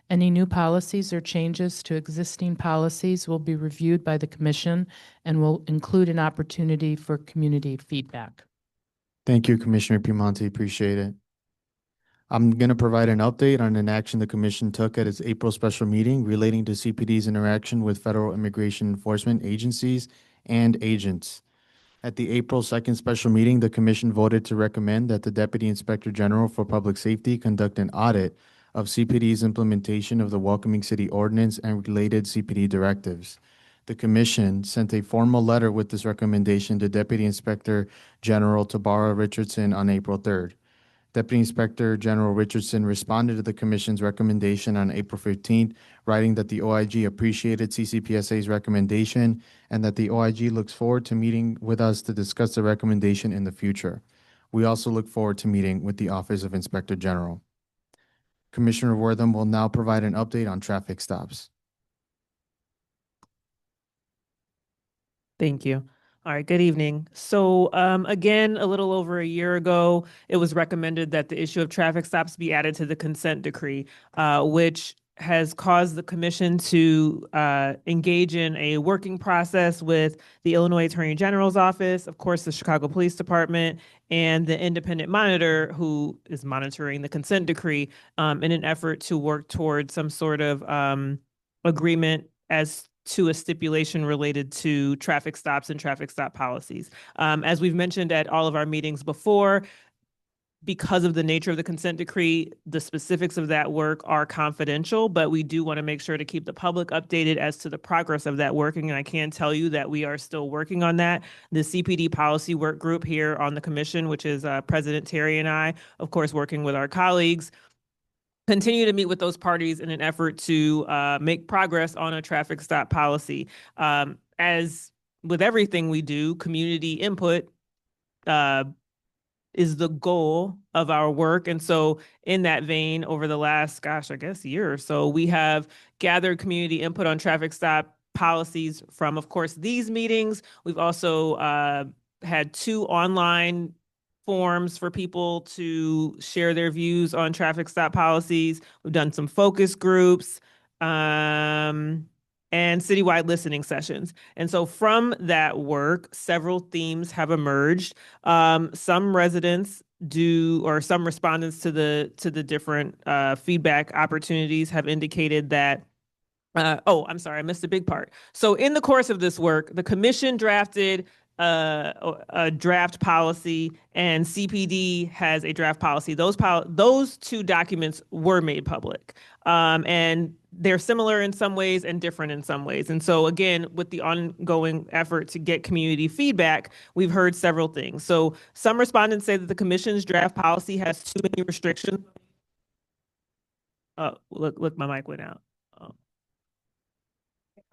Any new policies or changes to existing policies will be reviewed by the Commission and will include an opportunity for community feedback. Thank you, Commissioner Piemonte. Appreciate it. I'm going to provide an update on an action the Commission took at its April special meeting relating to CPD's interaction with federal immigration enforcement agencies and agents. At the April 2nd special meeting, the Commission voted to recommend that the Deputy Inspector General for Public Safety conduct an audit of CPD's implementation of the Welcoming City Ordinance and related CPD directives. The Commission sent a formal letter with this recommendation to Deputy Inspector General Tabara Richardson on April 3rd. Deputy Inspector General Richardson responded to the Commission's recommendation on April 15th, writing that the OIG appreciated CCPSA's recommendation and that the OIG looks forward to meeting with us to discuss the recommendation in the future. We also look forward to meeting with the Office of Inspector General. Commissioner Wortham will now provide an update on traffic stops. Thank you. All right, good evening. So again, a little over a year ago, it was recommended that the issue of traffic stops be added to the consent decree, which has caused the Commission to engage in a working process with the Illinois Attorney General's office, of course, the Chicago Police Department, and the independent monitor who is monitoring the consent decree in an effort to work towards some sort of agreement as to a stipulation related to traffic stops and traffic stop policies. As we've mentioned at all of our meetings before, because of the nature of the consent decree, the specifics of that work are confidential, but we do want to make sure to keep the public updated as to the progress of that working. And I can tell you that we are still working on that. The CPD policy work group here on the Commission, which is President Terry and I, of course, working with our colleagues, continue to meet with those parties in an effort to make progress on a traffic stop policy. As with everything we do, community input is the goal of our work. And so in that vein, over the last, year or so, we have gathered community input on traffic stop policies from, of course, these meetings. We've also had 2 online forums for people to share their views on traffic stop policies. We've done some focus groups. And and citywide listening sessions. And so from that work, several themes have emerged. Some residents some respondents to the different feedback opportunities have indicated that I'm sorry, I missed a big part. So in the course of this work, the commission drafted a draft policy and CPD has a draft policy. Those two documents were made public. And they're similar in some ways and different in some ways. And so again, with the ongoing effort to get community feedback, we've heard several things. So some respondents say that the commission's draft policy has too many restrictions. Oh, look, my mic went out.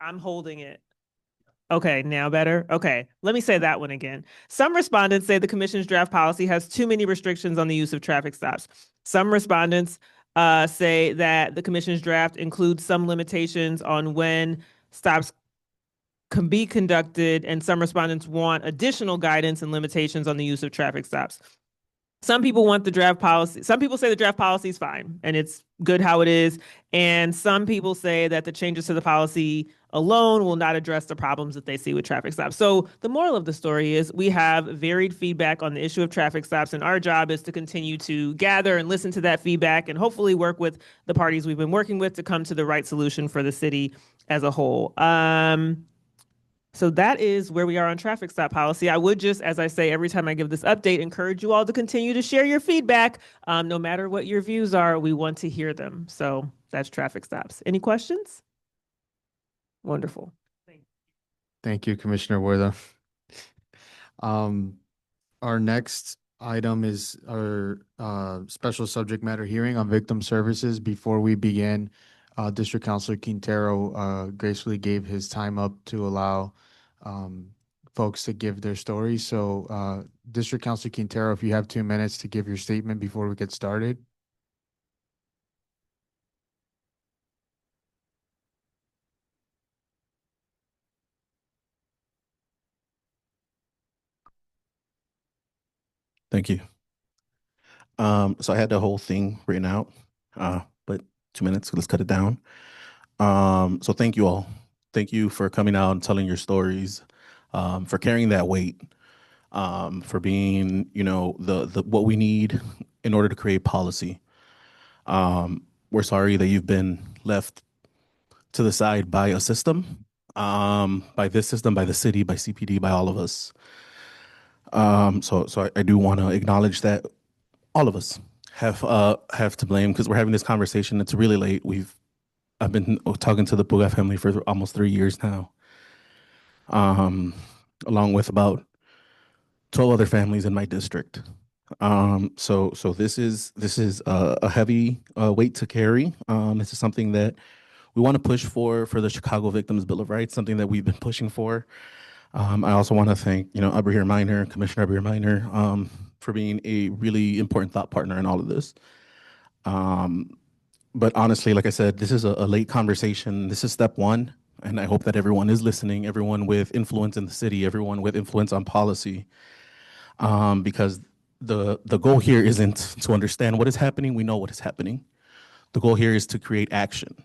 I'm holding it. Okay, now better? Okay, let me say that one again. Some respondents say the commission's draft policy has too many restrictions on the use of traffic stops. Some respondents say that the commission's draft includes some limitations on when stops can be conducted, and some respondents want additional guidance and limitations on the use of traffic stops. Some people want the draft policy. Some people say the draft policy is fine and it's good how it is. And some people say that the changes to the policy alone will not address the problems that they see with traffic stops. So the moral of the story is we have varied feedback on the issue of traffic stops, and our job is to continue to gather and listen to that feedback and hopefully work with the parties we've been working with to come to the right solution for the city as a whole. So that is where we are on traffic stop policy. I would just, as I say every time I give this update, encourage you all to continue to share your feedback. No matter what your views are, we want to hear them. So that's traffic stops. Any questions? Wonderful. Thank you, Commissioner Huerta. Our next item is our special subject matter hearing on victim services. Before we begin, District Councilor Quintero gracefully gave his time up to allow folks to give their story. So District Councilor Quintero, if you have 2 minutes to give your statement before we get started. Thank you. So I had the whole thing written out, but 2 minutes, let's cut it down. So thank you all. Thank you for coming out and telling your stories, for carrying that weight, for being, the what we need in order to create policy. We're sorry that you've been left to the side by a system, by this system, by the city, by CPD, by all of us. So I do want to acknowledge that all of us have to blame because we're having this conversation. It's really late. I've been talking to the Puga family for almost 3 years now, along with about 12 other families in my district. So this is a heavy weight to carry. This is something that we want to push for the Chicago Victims Bill of Rights, something that we've been pushing for. I also want to thank, Abraham Minor, Commissioner Abraham Minor, for being a really important thought partner in all of this. But honestly, like I said, this is a late conversation. This is step one, and I hope that everyone is listening, everyone with influence in the city, everyone with influence on policy, because the goal here isn't to understand what is happening. We know what is happening. The goal here is to create action.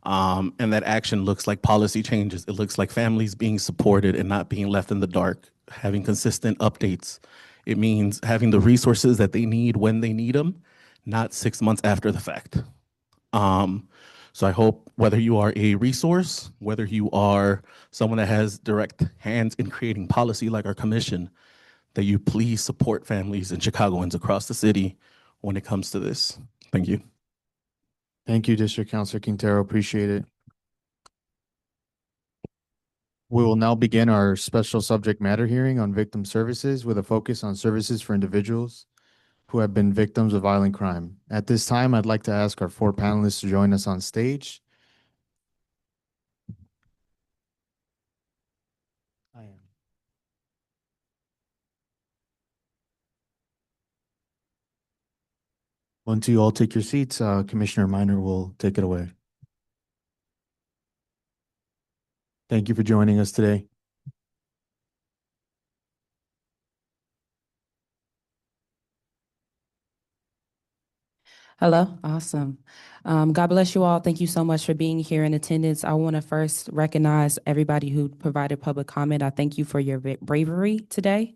And that action looks like policy changes. It looks like families being supported and not being left in the dark, having consistent updates. It means having the resources that they need when they need them, not 6 months after the fact. So I hope whether you are a resource, whether you are someone that has direct hands in creating policy like our commission, that you please support families and Chicagoans across the city when it comes to this. Thank you. Thank you, District Councilor Quintero. Appreciate it. We will now begin our special subject matter hearing on victim services with a focus on services for individuals who have been victims of violent crime. At this time, I'd like to ask our 4 panelists to join us on stage. Once you all take your seats, Commissioner Minor will take it away. Thank you for joining us today. Hello, awesome. God bless you all. Thank you so much for being here in attendance. I want to first recognize everybody who provided public comment. I thank you for your bravery today.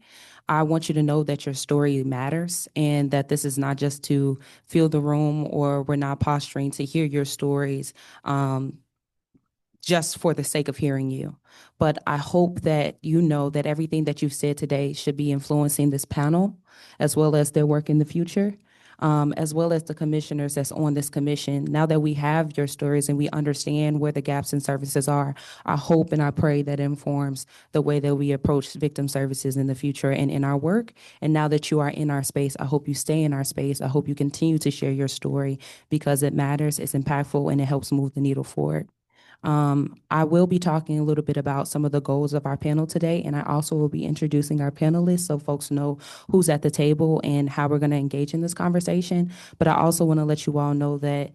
I want you to know that your story matters and that this is not just to fill the room or we're not posturing to hear your stories. Just for the sake of hearing you. But I hope that you know that everything that you've said today should be influencing this panel as well as their work in the future, as well as the commissioners that's on this commission. Now that we have your stories and we understand where the gaps in services are, I hope and I pray that informs the way that we approach victim services in the future and in our work. And now that you are in our space, I hope you stay in our space. I hope you continue to share your story because it matters, it's impactful, and it helps move the needle forward. I will be talking a little bit about some of the goals of our panel today, and I also will be introducing our panelists so folks know who's at the table and how we're going to engage in this conversation. But I also want to let you all know that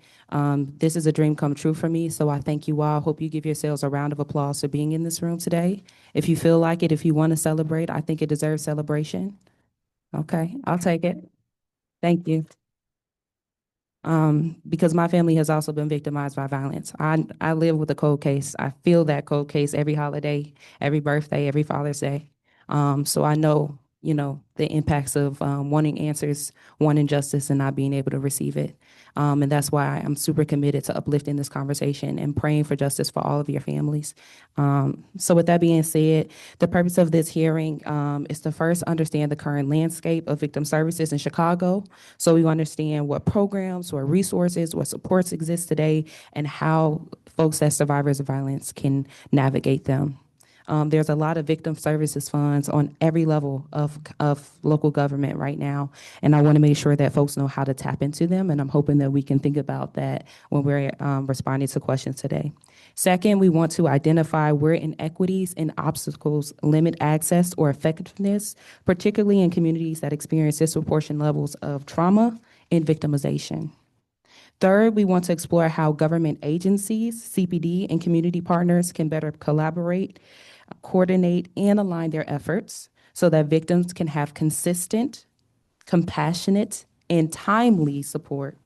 this is a dream come true for me, so I thank you all. Hope you give yourselves a round of applause for being in this room today. If you feel like it, if you want to celebrate, I think it deserves celebration. Okay, I'll take it. Thank you. Because my family has also been victimized by violence. I live with a cold case. I feel that cold case every holiday, every birthday, every Father's Day. So I know, the impacts of wanting answers, wanting justice, and not being able to receive it. And that's why I'm super committed to uplifting this conversation and praying for justice for all of your families. So with that being said, the purpose of this hearing is to first understand the current landscape of victim services in Chicago, so we understand what programs, what resources, what supports exist today, and how folks as survivors of violence can navigate them. There's a lot of victim services funds on every level of local government right now, and I want to make sure that folks know how to tap into them, and I'm hoping that we can think about that when we're responding to questions today. Second, we want to identify where inequities and obstacles limit access or effectiveness, particularly in communities that experience disproportionate levels of trauma and victimization. Third, we want to explore how government agencies, CPD, and community partners can better collaborate, coordinate, and align their efforts so that victims can have consistent, compassionate, and timely support,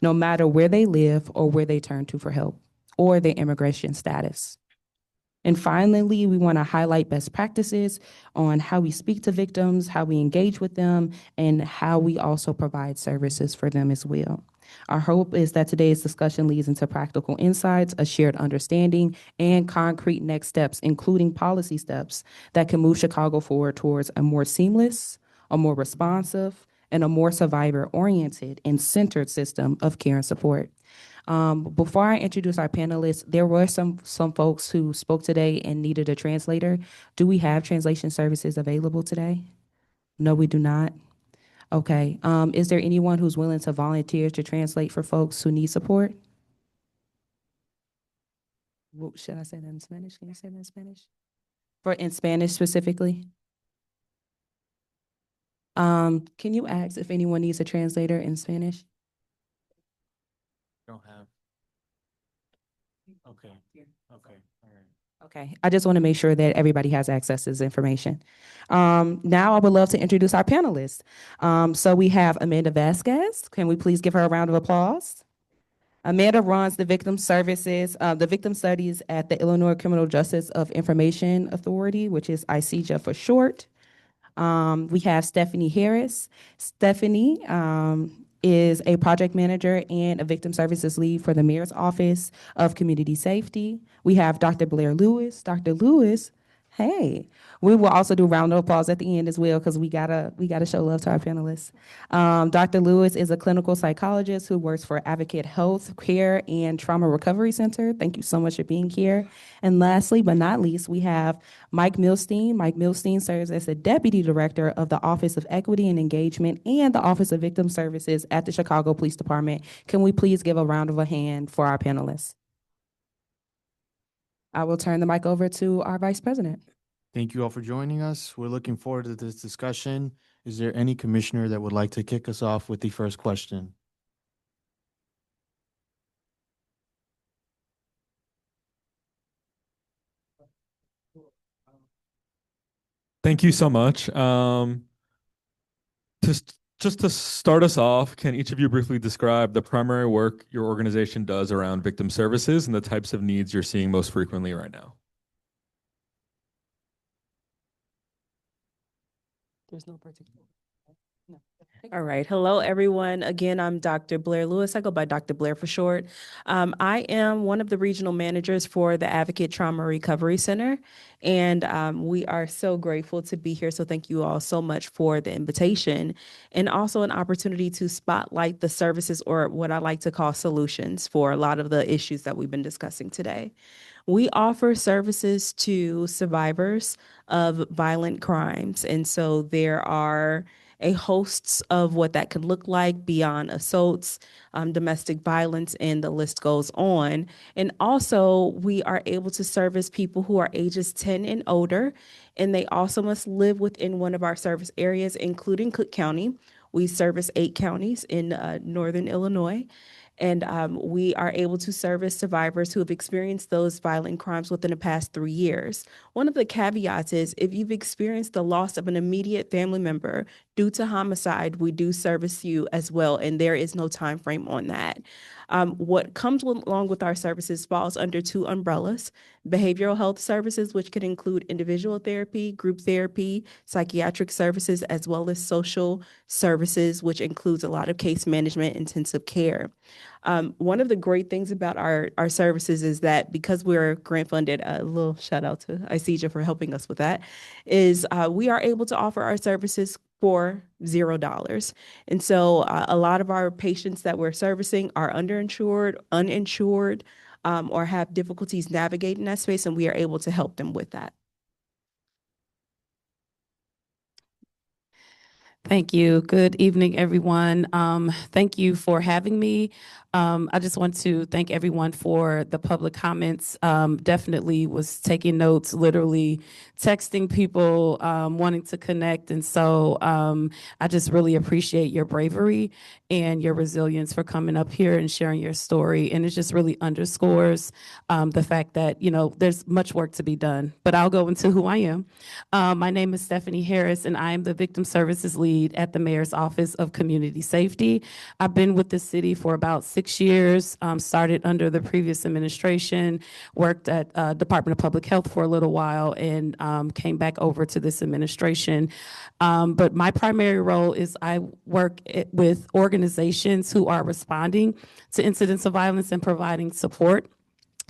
no matter where they live or where they turn to for help or their immigration status. And finally, we want to highlight best practices on how we speak to victims, how we engage with them, and how we also provide services for them as well. Our hope is that today's discussion leads into practical insights, a shared understanding, and concrete next steps, including policy steps that can move Chicago forward towards a more seamless, a more responsive, and a more survivor-oriented and centered system of care and support. Before I introduce our panelists, there were some folks who spoke today and needed a translator. Do we have translation services available today? No, we do not. Okay. Is there anyone who's willing to volunteer to translate for folks who need support? Should I say that in Spanish? Can you say that in Spanish? In Spanish specifically? Can you ask if anyone needs a translator in Spanish? Don't have. Okay. Okay. All right. Okay, I just want to make sure that everybody has access to this information. Now I would love to introduce our panelists. So we have Amanda Vasquez. Can we please give her a round of applause? Amanda runs the victim services, the victim studies at the Illinois Criminal Justice of Information Authority, which is ICJA for short. We have Stephanie Harris. Stephanie is a project manager and a victim services lead for the Mayor's Office of Community Safety. We have Dr. Blair Lewis. Dr. Lewis, hey, we will also do round of applause at the end as well because we gotta show love to our panelists. Dr. Lewis is a clinical psychologist who works for Advocate Health Care and Trauma Recovery Center. Thank you so much for being here. And lastly, but not least, we have Mike Milstein. Mike Milstein serves as the Deputy Director of the Office of Equity and Engagement and the Office of Victim Services at the Chicago Police Department. Can we please give a round of a hand for our panelists? I will turn the mic over to our Vice President. Thank you all for joining us. We're looking forward to this discussion. Is there any commissioner that would like to kick us off with the first question? Thank you so much. Just to start us off, can each of you briefly describe the primary work your organization does around victim services and the types of needs you're seeing most frequently right now? There's no particular. No. All right. Hello, everyone. Again, I'm Dr. Blair Lewis. I go by Dr. Blair for short. I am one of the regional managers for the Advocate Trauma Recovery Center, and we are so grateful to be here. So thank you all so much for the invitation and also an opportunity to spotlight the services, or what I like to call solutions, for a lot of the issues that we've been discussing today. We offer services to survivors of violent crimes. And so there are a hosts of what that could look like beyond assaults, domestic violence, and the list goes on. And also, we are able to service people who are ages 10 and older, and they also must live within one of our service areas, including Cook County. We service 8 counties in northern Illinois. And we are able to service survivors who have experienced those violent crimes within the past 3 years. One of the caveats is, if you've experienced the loss of an immediate family member due to homicide, we do service you as well, and there is no time frame on that. What comes along with our services falls under 2 umbrellas: behavioral health services, which could include individual therapy, group therapy, psychiatric services, as well as social services, which includes a lot of case management, intensive care. One of the great things about our services is that because we're grant funded, a little shout out to ICEJA for helping us with that, is we are able to offer our services for $0. And so a lot of our patients that we're servicing are underinsured, uninsured, or have difficulties navigating that space, and we are able to help them with that. Thank you. Good evening, everyone. Thank you for having me. I just want to thank everyone for the public comments. Definitely was taking notes, literally texting people, wanting to connect. And so I just really appreciate your bravery and your resilience for coming up here and sharing your story. And it just really underscores the fact that, you know, there's much work to be done. But I'll go into who I am. My name is Stephanie Harris, and I am the Victim Services Lead at the Mayor's Office of Community Safety. I've been with the city for about 6 years, started under the previous administration, worked at Department of Public Health for a little while, and came back over to this administration. But my primary role is I work with organizations who are responding to incidents of violence and providing support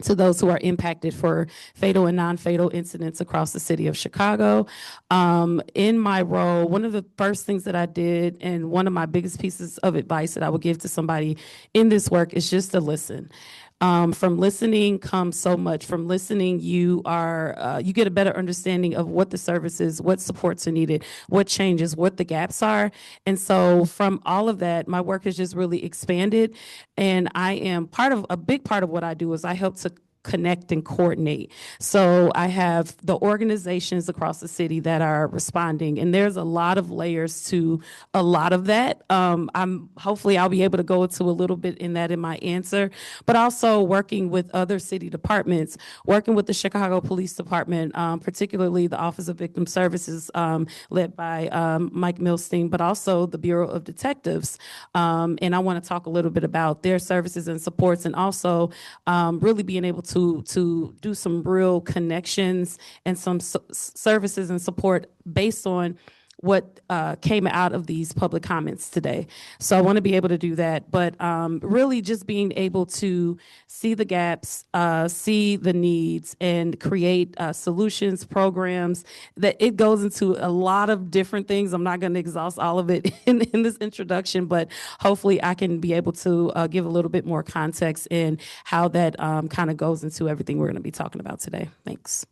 to those who are impacted for fatal and non-fatal incidents across the city of Chicago. In my role, one of the first things that I did, and one of my biggest pieces of advice that I would give to somebody in this work, is just to listen. From listening comes so much. From listening, you get a better understanding of what the service is, what supports are needed, what changes, what the gaps are. And so from all of that, my work has just really expanded. And I am a big part of what I do is I help to connect and coordinate. So I have the organizations across the city that are responding, and there's a lot of layers to a lot of that. Hopefully I'll be able to go into a little bit in that in my answer, but also working with other city departments, working with the Chicago Police Department, particularly the Office of Victim Services, led by Mike Milstein, but also the Bureau of Detectives. And I want to talk a little bit about their services and supports, and also really being able to do some real connections and some services and support based on what came out of these public comments today. So I want to be able to do that, but really just being able to see the gaps, see the needs, and create solutions, programs. That it goes into a lot of different things. I'm not going to exhaust all of it in this introduction, but hopefully I can be able to give a little bit more context in how that kind of goes into everything we're going to be talking about today. Thanks.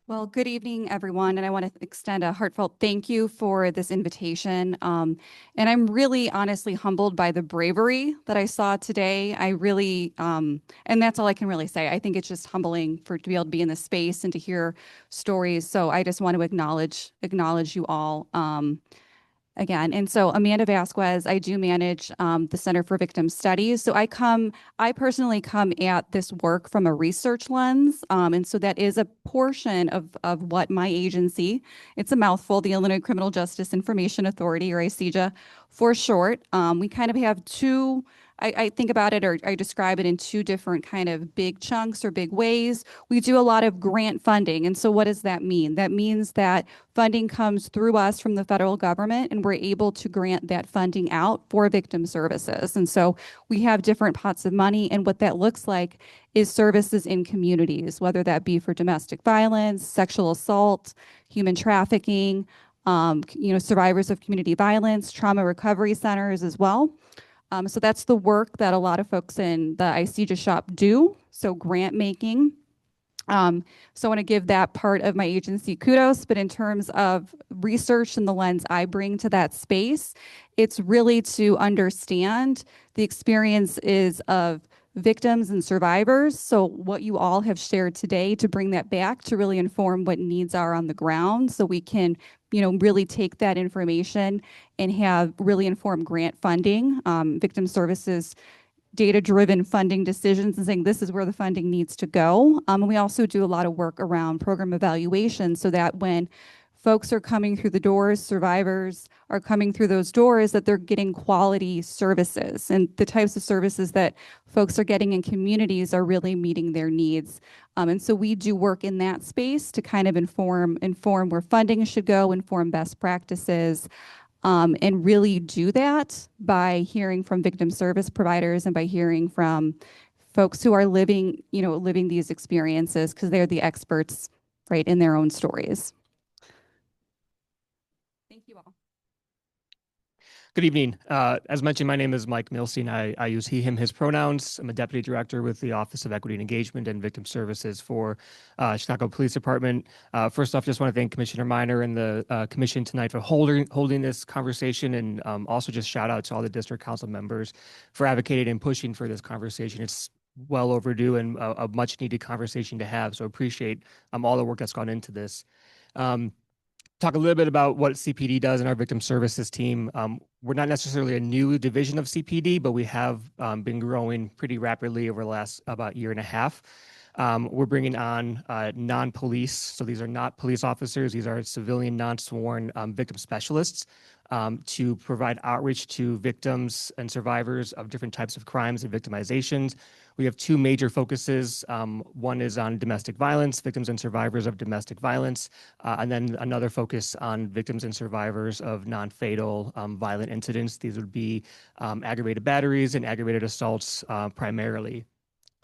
Well, good evening, everyone, and I want to extend a heartfelt thank you for this invitation. And I'm really honestly humbled by the bravery that I saw today. I really, and that's all I can really say. I think it's just humbling to be able to be in this space and to hear stories. So I just want to acknowledge you all. again. And so Amanda Vasquez, I do manage the Center for Victim Studies. So I personally come at this work from a research lens. And so that is a portion of what my agency, it's a mouthful, the Illinois Criminal Justice Information Authority, or ICJA for short. We kind of have two, I think about it, or I describe it in two different kind of big chunks or big ways. We do a lot of grant funding. And so what does that mean? That means that funding comes through us from the federal government, and we're able to grant that funding out for victim services. And so we have different pots of money, and what that looks like is services in communities, whether that be for domestic violence, sexual assault, human trafficking, survivors of community violence, trauma recovery centers as well. So that's the work that a lot of folks in the ICJA shop do. So grant making. So I want to give that part of my agency kudos, but in terms of research and the lens I bring to that space, it's really to understand the experiences of victims and survivors. So what you all have shared today, to bring that back to really inform what needs are on the ground, so we can, really take that information and have really informed grant funding, victim services data-driven funding decisions, and saying this is where the funding needs to go. And we also do a lot of work around program evaluation, so that when folks are coming through the doors, survivors are coming through those doors, that they're getting quality services, and the types of services that folks are getting in communities are really meeting their needs. And so we do work in that space to kind of inform where funding should go, inform best practices. And really do that by hearing from victim service providers and by hearing from folks who are living these experiences, because they're the experts, right, in their own stories. Thank you all. Good evening. As mentioned, my name is Mike Milstein. I use he, him, his pronouns. I'm a deputy director with the Office of Equity and Engagement and Victim Services for Chicago Police Department. First off, just want to thank Commissioner Minor and the commission tonight for holding this conversation, and also just shout out to all the district council members for advocating and pushing for this conversation. It's well overdue and a much needed conversation to have. So appreciate all the work that's gone into this. Talk a little bit about what CPD does in our victim services team. We're not necessarily a new division of CPD, but we have been growing pretty rapidly over the last about year and a half. We're bringing on non-police, so these are not police officers, these are civilian non-sworn victim specialists to provide outreach to victims and survivors of different types of crimes and victimizations. We have two major focuses. One is on domestic violence, victims and survivors of domestic violence, and then another focus on victims and survivors of non-fatal violent incidents. These would be aggravated batteries and aggravated assaults primarily.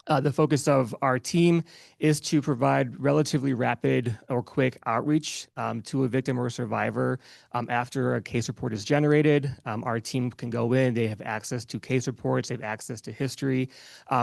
The focus of our team is to provide relatively rapid or quick outreach to a victim or a survivor after a case report is generated. Our team can go in, they have access to case reports, they have access to history,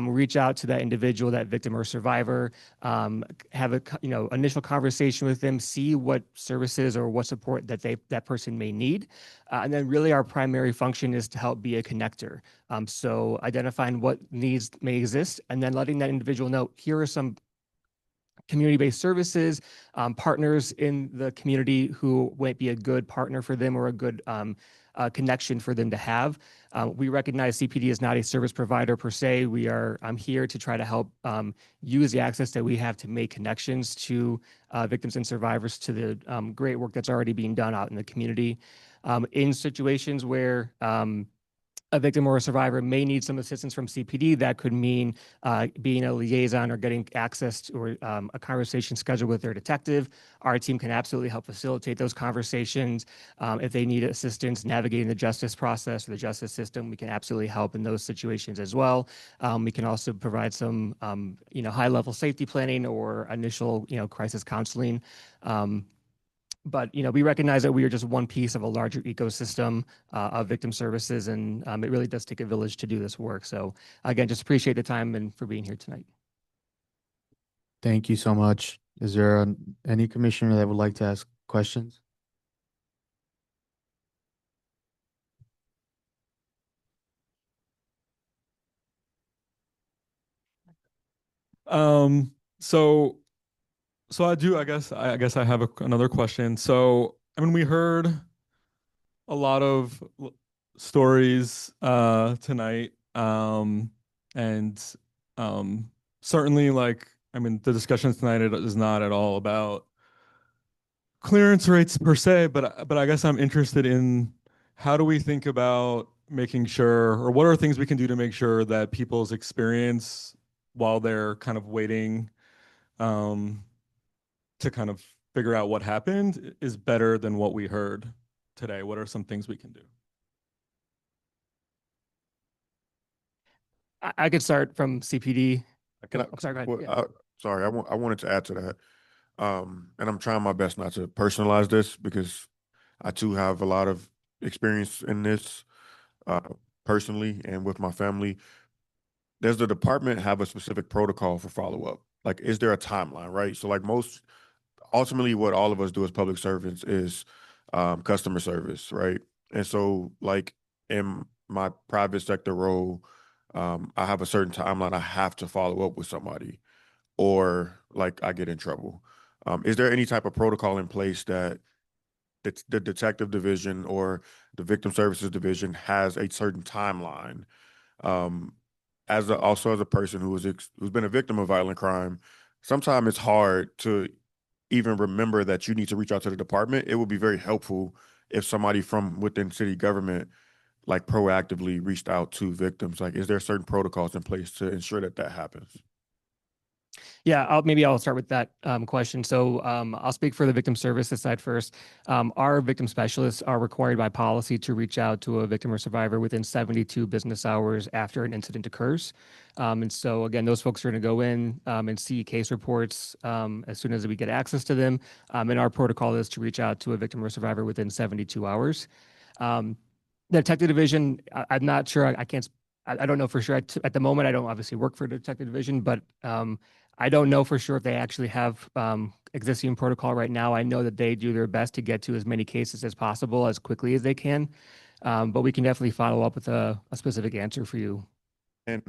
reach out to that individual, that victim or survivor, have a initial conversation with them, see what services or what support that person may need. And then really our primary function is to help be a connector. So identifying what needs may exist, and then letting that individual know, here are some community-based services, partners in the community who might be a good partner for them or a good connection for them to have. We recognize CPD is not a service provider per se. I'm here to try to help use the access that we have to make connections to victims and survivors to the great work that's already being done out in the community. In situations where a victim or a survivor may need some assistance from CPD, that could mean being a liaison or getting access to, or a conversation scheduled with their detective. Our team can absolutely help facilitate those conversations. If they need assistance navigating the justice process or the justice system, we can absolutely help in those situations as well. We can also provide some high-level safety planning or initial crisis counseling. But we recognize that we are just one piece of a larger ecosystem of victim services, and it really does take a village to do this work. So again, just appreciate the time and for being here tonight. Thank you so much. Is there any commissioner that would like to ask questions? So I do, I guess I have another question. So, I mean, we heard a lot of stories tonight, and certainly, like, I mean, the discussion tonight is not at all about clearance rates per se, but I guess I'm interested in how do we think about making sure, or what are things we can do to make sure that people's experience while they're kind of waiting um, to kind of figure out what happened is better than what we heard today. What are some things we can do? I could start from CPD. Can I, I'm sorry, go ahead. well, Yeah. sorry, I wanted to add to that. And I'm trying my best not to personalize this because I too have a lot of experience in this uh, personally and with my family. Does the department have a specific protocol for follow up? Like, is there a timeline, right? So, like ultimately, what all of us do as public servants is customer service, right? And so, like in my private sector role, I have a certain timeline I have to follow up with somebody, or like I get in trouble. Is there any type of protocol in place that the detective division or the victim services division has a certain timeline? Um, also as a person who's been a victim of violent crime, sometimes it's hard to even remember that you need to reach out to the department. It would be very helpful if somebody from within city government like proactively reached out to victims. Like, is there certain protocols in place to ensure that that happens? Yeah, maybe I'll start with that question. So I'll speak for the victim services side first. Our victim specialists are required by policy to reach out to a victim or survivor within 72 business hours after an incident occurs. And so again, those folks are going to go in and see case reports as soon as we get access to them. And our protocol is to reach out to a victim or survivor within 72 hours. The detective division, I'm not sure. I can't. I don't know for sure. At the moment, I don't obviously work for the detective division, but I don't know for sure if they actually have existing protocol right now. I know that they do their best to get to as many cases as possible as quickly as they can, but we can definitely follow up with a specific answer for you. And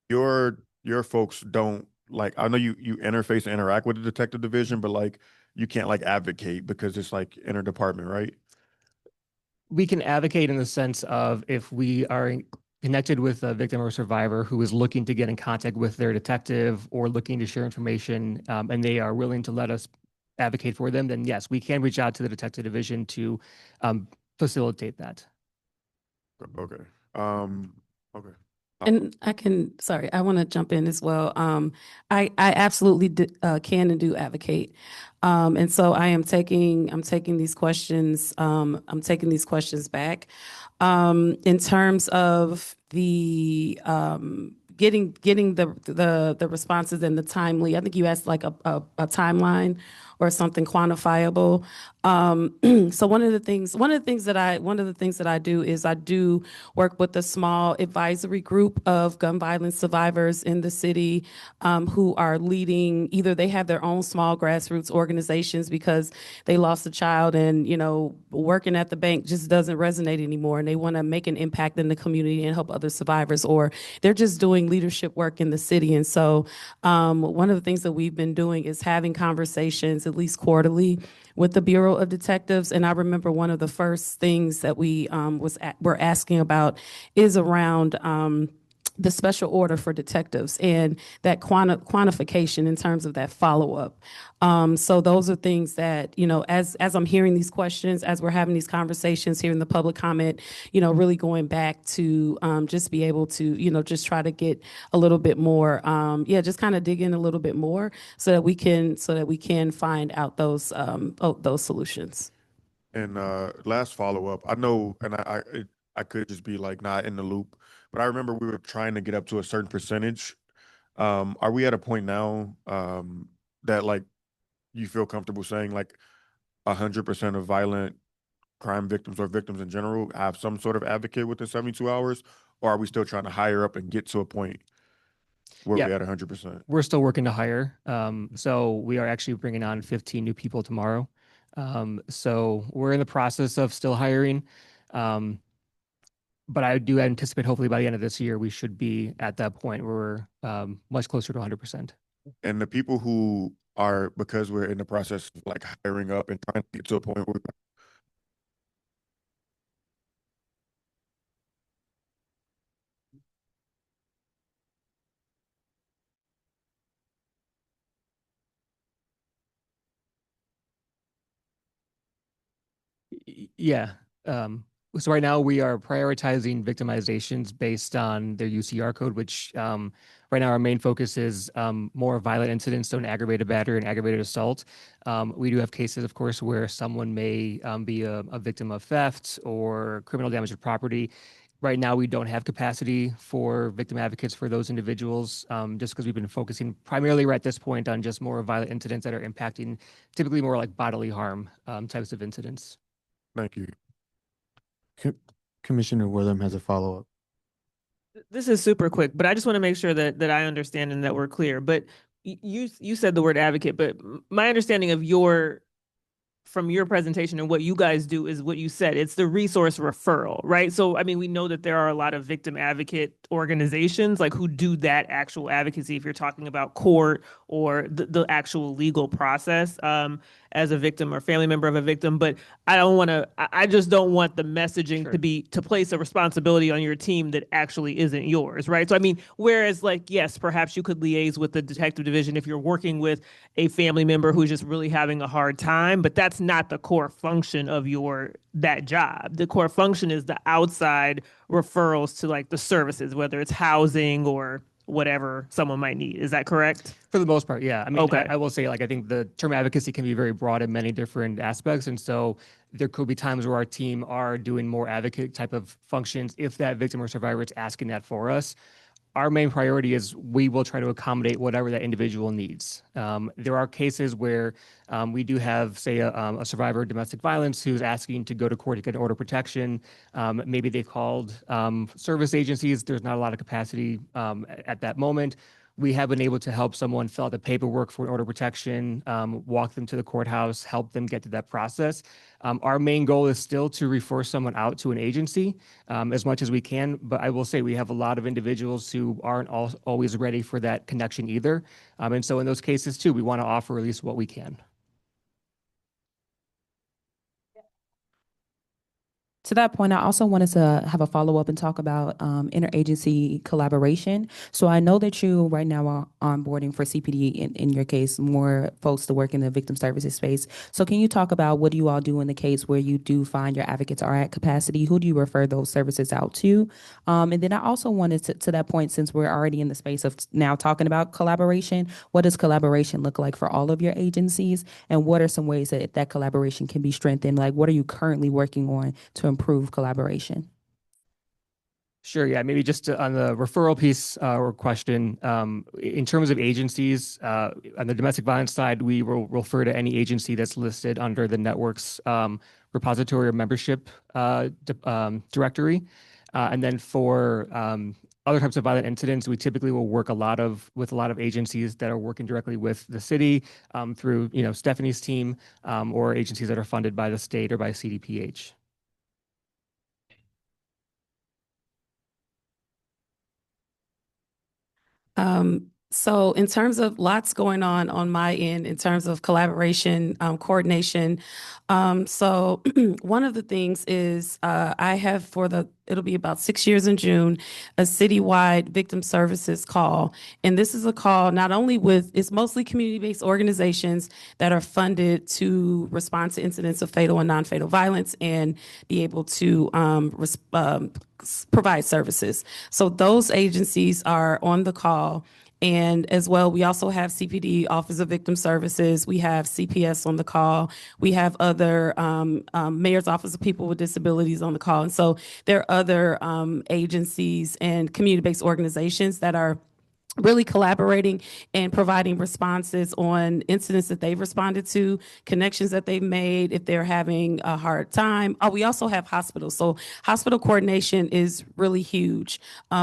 your folks don't like, I know you interface and interact with the detective division, but like you can't like advocate because it's like interdepartment, right? We can advocate in the sense of if we are connected with a victim or survivor who is looking to get in contact with their detective or looking to share information, and they are willing to let us advocate for them, then yes, we can reach out to the detective division to facilitate that. Okay. Okay. And sorry, I want to jump in as well. I absolutely can and do advocate. And so I'm taking these questions, I'm taking these questions back. In terms of the getting the responses and the timely, I think you asked like a timeline or something quantifiable. So one of the things that I do is I do work with a small advisory group of gun violence survivors in the city, who are leading, either they have their own small grassroots organizations because they lost a child and, working at the bank just doesn't resonate anymore and they want to make an impact in the community and help other survivors, or they're just doing leadership work in the city. And so one of the things that we've been doing is having conversations at least quarterly with the Bureau of Detectives. And I remember one of the first things that we're asking about is around the special order for detectives and that quantification in terms of that follow-up. So those are things that, as I'm hearing these questions, as we're having these conversations, hearing the public comment, really going back to just be able to, just try to get a little bit more, just kind of dig in a little bit more so that we can find out those solutions. And last follow up, I know, and I could just be like not in the loop, but I remember we were trying to get up to a certain percentage. Are we at a point now that like you feel comfortable saying like 100% of violent crime victims or victims in general have some sort of advocate within 72 hours, or are we still trying to hire up and get to a point where Yeah. we're at 100%? We're still working to hire. So we are actually bringing on 15 new people tomorrow. So we're in the process of still hiring. But I do anticipate hopefully by the end of this year, we should be at that point where we're much closer to 100%. And the people who are because we're in the process of like hiring up and trying to get to a point where Yeah. So right now we are prioritizing victimizations based on their UCR code, which right now our main focus is more violent incidents, so an aggravated battery and aggravated assault. We do have cases, of course, where someone may be a victim of theft or criminal damage of property. Right now, we don't have capacity for victim advocates for those individuals, just because we've been focusing primarily right at this point on just more violent incidents that are impacting typically more like bodily harm types of incidents. Thank you. Commissioner Wortham has a follow-up. This is super quick, but I just want to make sure that I understand and that we're clear. But you said the word advocate, but my understanding of from your presentation and what you guys do is what you said. It's the resource referral, right? So, I mean, we know that there are a lot of victim advocate organizations like who do that actual advocacy if you're talking about court or the actual legal process as a victim or family member of a victim. But I just don't want the messaging to place a responsibility on your team that actually isn't yours, right? So, I mean, whereas like, yes, perhaps you could liaise with the detective division if you're working with a family member who's just really having a hard time, but that's not the core function of that job. The core function is the outside referrals to like the services, whether it's housing or whatever someone might need. Is that correct? For the most part, yeah. I mean, Okay. I will say, like, I think the term advocacy can be very broad in many different aspects. And so there could be times where our team are doing more advocate type of functions if that victim or survivor is asking that for us. Our main priority is we will try to accommodate whatever that individual needs. There are cases where we do have, say, a survivor of domestic violence who's asking to go to court to get order protection. Maybe they've called service agencies. There's not a lot of capacity at that moment. We have been able to help someone fill out the paperwork for an order protection, walk them to the courthouse, help them get to that process. Our main goal is still to refer someone out to an agency as much as we can. But I will say we have a lot of individuals who aren't always ready for that connection either. And so in those cases too, we want to offer at least what we can. To that point, I also wanted to have a follow-up and talk about interagency collaboration. So I know that you right now are onboarding for CPD, in your case, more folks to work in the victim services space. So can you talk about what do you all do in the case where you do find your advocates are at capacity? Who do you refer those services out to? And then I also wanted to that point, since we're already in the space of now talking about collaboration, what does collaboration look like for all of your agencies? And what are some ways that that collaboration can be strengthened? Like, what are you currently working on to improve collaboration? Sure. Yeah. Maybe just on the referral piece or question, in terms of agencies, on the domestic violence side, we will refer to any agency that's listed under the network's repository or membership directory. And then for other types of violent incidents, we typically will work with a lot of agencies that are working directly with the city through, Stephanie's team or agencies that are funded by the state or by CDPH. So in terms of lots going on my end, in terms of collaboration, coordination. So one of the things is I have it'll be about 6 years in June, a citywide victim services call. And this is a call not only it's mostly community-based organizations that are funded to respond to incidents of fatal and non-fatal violence and be able to provide services. So those agencies are on the call. And as well, we also have CPD, Office of Victim Services. We have CPS on the call. We have other Mayor's Office of People with Disabilities on the call. And so there are other agencies and community-based organizations that are really collaborating and providing responses on incidents that they've responded to, connections that they've made if they're having a hard time. We also have hospitals. So hospital coordination is really huge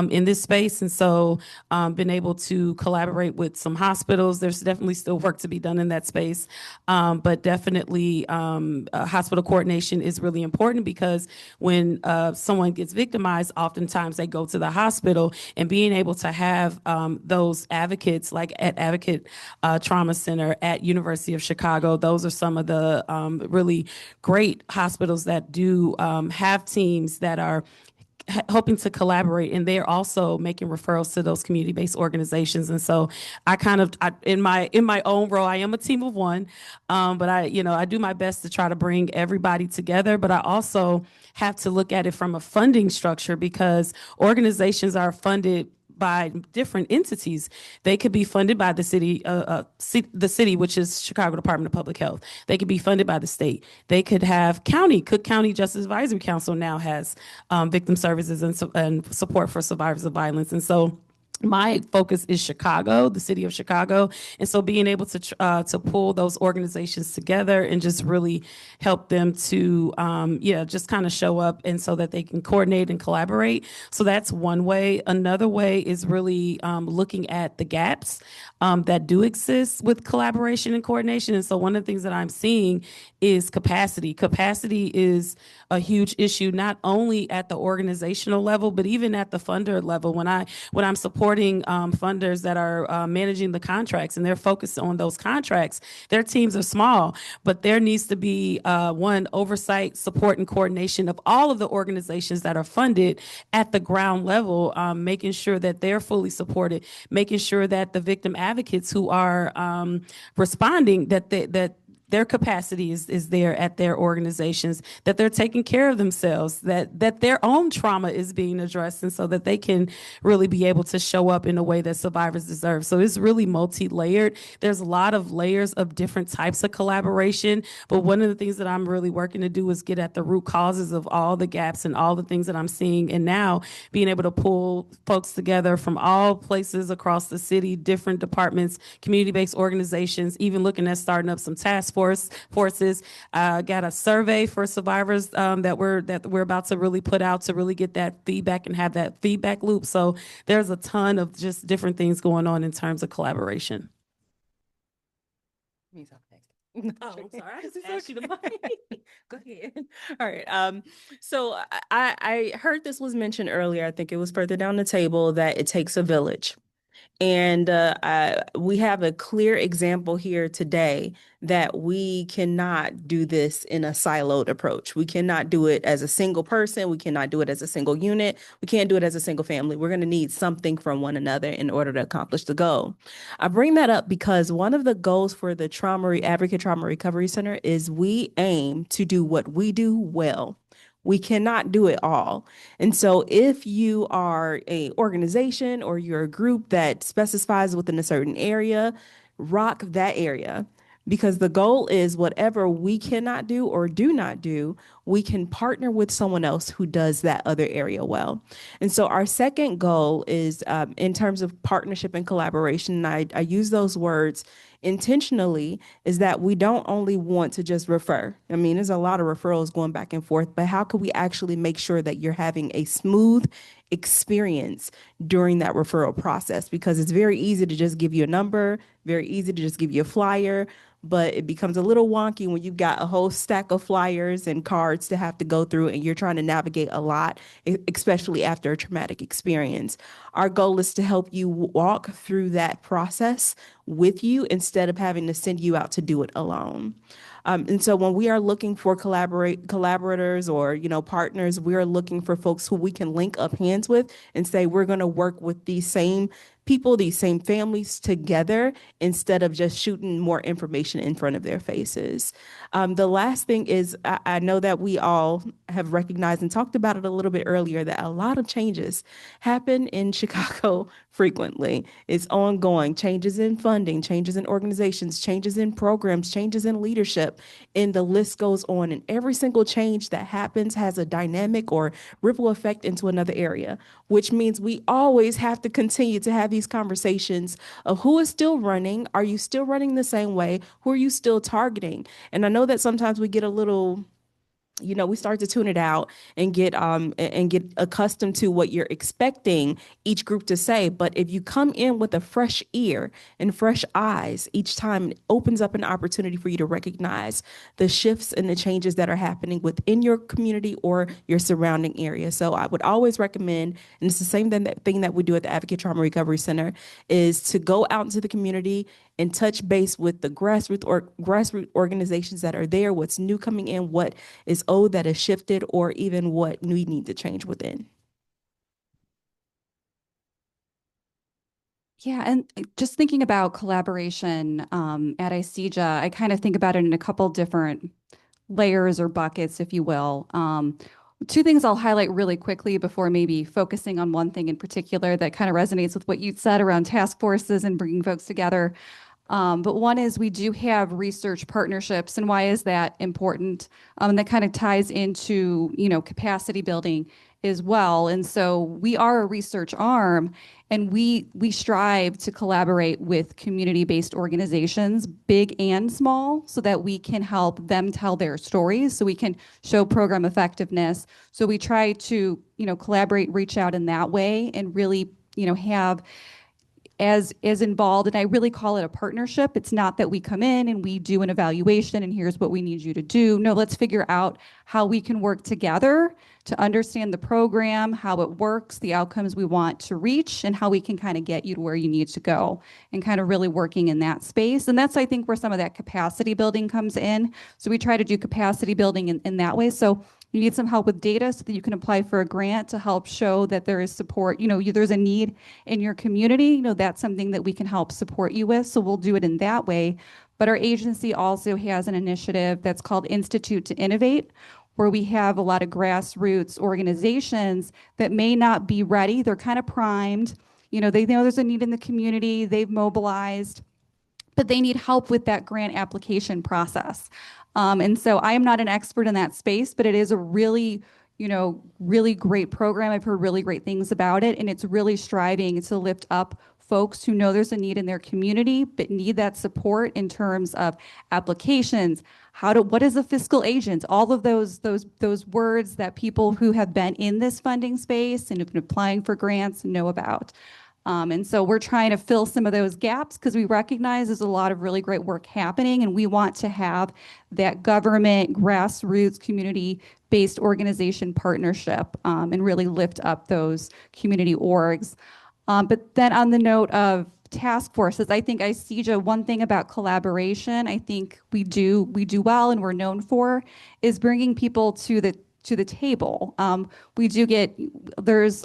in this space. And so been able to collaborate with some hospitals. There's definitely still work to be done in that space. But definitely hospital coordination is really important because when someone gets victimized, oftentimes they go to the hospital, and being able to have those advocates, like at Advocate Trauma Center at University of Chicago. Those are some of the really great hospitals that do have teams that are hoping to collaborate, and they're also making referrals to those community-based organizations. And so in my own role, I am a team of one, but I do my best to try to bring everybody together. But I also have to look at it from a funding structure, because organizations are funded by different entities. They could be funded by the city, which is Chicago Department of Public Health. They could be funded by the state. They could have Cook County Justice Advisory Council now has victim services and support for survivors of violence. And so my focus is Chicago, the city of Chicago. And so being able to pull those organizations together and just really help them to, just kind of show up, and so that they can coordinate and collaborate. So that's one way. Another way is really looking at the gaps that do exist with collaboration and coordination. And so one of the things that I'm seeing is capacity. Capacity is a huge issue, not only at the organizational level, but even at the funder level. When I'm supporting funders that are managing the contracts and they're focused on those contracts, their teams are small, but there needs to be one, oversight, support, and coordination of all of the organizations that are funded at the ground level, making sure that they're fully supported, making sure that the victim advocates who are responding, that their capacity is there at their organizations, that they're taking care of themselves, that their own trauma is being addressed, and so that they can really be able to show up in a way that survivors deserve. So it's really multi-layered. There's a lot of layers of different types of collaboration, but one of the things that I'm really working to do is get at the root causes of all the gaps and all the things that I'm seeing, and now being able to pull folks together from all places across the city, different departments, community-based organizations, even looking at starting up some task forces. Got a survey for survivors that we're about to really put out to really get that feedback and have that feedback loop. So there's a ton of just different things going on in terms of collaboration. Oh, I'm sorry. I just asked you to Go ahead. All right. So I heard this was mentioned earlier. I think it was further down the table that it takes a village. And we have a clear example here today that we cannot do this in a siloed approach. We cannot do it as a single person. We cannot do it as a single unit. We can't do it as a single family. We're going to need something from one another in order to accomplish the goal. I bring that up because one of the goals for the Advocate Trauma Recovery Center is we aim to do what we do well. We cannot do it all. And so if you are an organization or you're a group that specifies within a certain area, rock that area. Because the goal is whatever we cannot do or do not do, we can partner with someone else who does that other area well. And so our second goal is in terms of partnership and collaboration, and I use those words intentionally, is that we don't only want to just refer. I mean, there's a lot of referrals going back and forth, but how can we actually make sure that you're having a smooth experience during that referral process? Because it's very easy to just give you a number, very easy to just give you a flyer, but it becomes a little wonky when you've got a whole stack of flyers and cards to have to go through and you're trying to navigate a lot, especially after a traumatic experience. Our goal is to help you walk through that process with you instead of having to send you out to do it alone. And so when we are looking for collaborators or, partners, we are looking for folks who we can link up hands with and say, we're going to work with these same people, these same families together, instead of just shooting more information in front of their faces. The last thing is, I know that we all have recognized and talked about it a little bit earlier, that a lot of changes happen in Chicago frequently. It's ongoing, changes in funding, changes in organizations, changes in programs, changes in leadership, and the list goes on. And every single change that happens has a dynamic or ripple effect into another area, which means we always have to continue to have these conversations of who is still running. Are you still running the same way? Who are you still targeting? And I know that sometimes we get a little we start to tune it out and get accustomed to what you're expecting each group to say. But if you come in with a fresh ear and fresh eyes each time, it opens up an opportunity for you to recognize the shifts and the changes that are happening within your community or your surrounding area. So I would always recommend, and it's the same thing that we do at the Advocate Trauma Recovery Center, is to go out into the community and touch base with the grassroots organizations that are there, what's new coming in, what is old that has shifted, or even what we need to change within. Yeah, and just thinking about collaboration at ICEJA, I kind of think about it in a couple different layers or buckets, if you will. Two things I'll highlight really quickly before maybe focusing on one thing in particular that kind of resonates with what you said around task forces and bringing folks together. But one is we do have research partnerships, and why is that important? That kind of ties into, capacity building as well. And so we are a research arm, and we strive to collaborate with community-based organizations, big and small, so that we can help them tell their stories, so we can show program effectiveness. So we try to, collaborate, reach out in that way, and really, have as involved, and I really call it a partnership. It's not that we come in and we do an evaluation and here's what we need you to do. No, let's figure out how we can work together to understand the program, how it works, the outcomes we want to reach, and how we can kind of get you to where you need to go, and kind of really working in that space. And that's, I think, where some of that capacity building comes in. So we try to do capacity building in that way. So you need some help with data so that you can apply for a grant to help show that there is support. There's a need in your community. That's something that we can help support you with. So we'll do it in that way. But our agency also has an initiative that's called Institute to Innovate, where we have a lot of grassroots organizations that may not be ready. They're kind of primed. They know there's a need in the community. They've mobilized, but they need help with that grant application process. And so I am not an expert in that space, but it is a really, really great program. I've heard really great things about it, and it's really striving to lift up folks who know there's a need in their community, but need that support in terms of applications. What is a fiscal agent? All of those words that people who have been in this funding space and have been applying for grants know about. And so we're trying to fill some of those gaps because we recognize there's a lot of really great work happening, and we want to have that government, grassroots, community-based organization partnership and really lift up those community orgs. But then on the note of task forces, I think ICEJA, one thing about collaboration, I think we do well and we're known for, is bringing people to the table. There's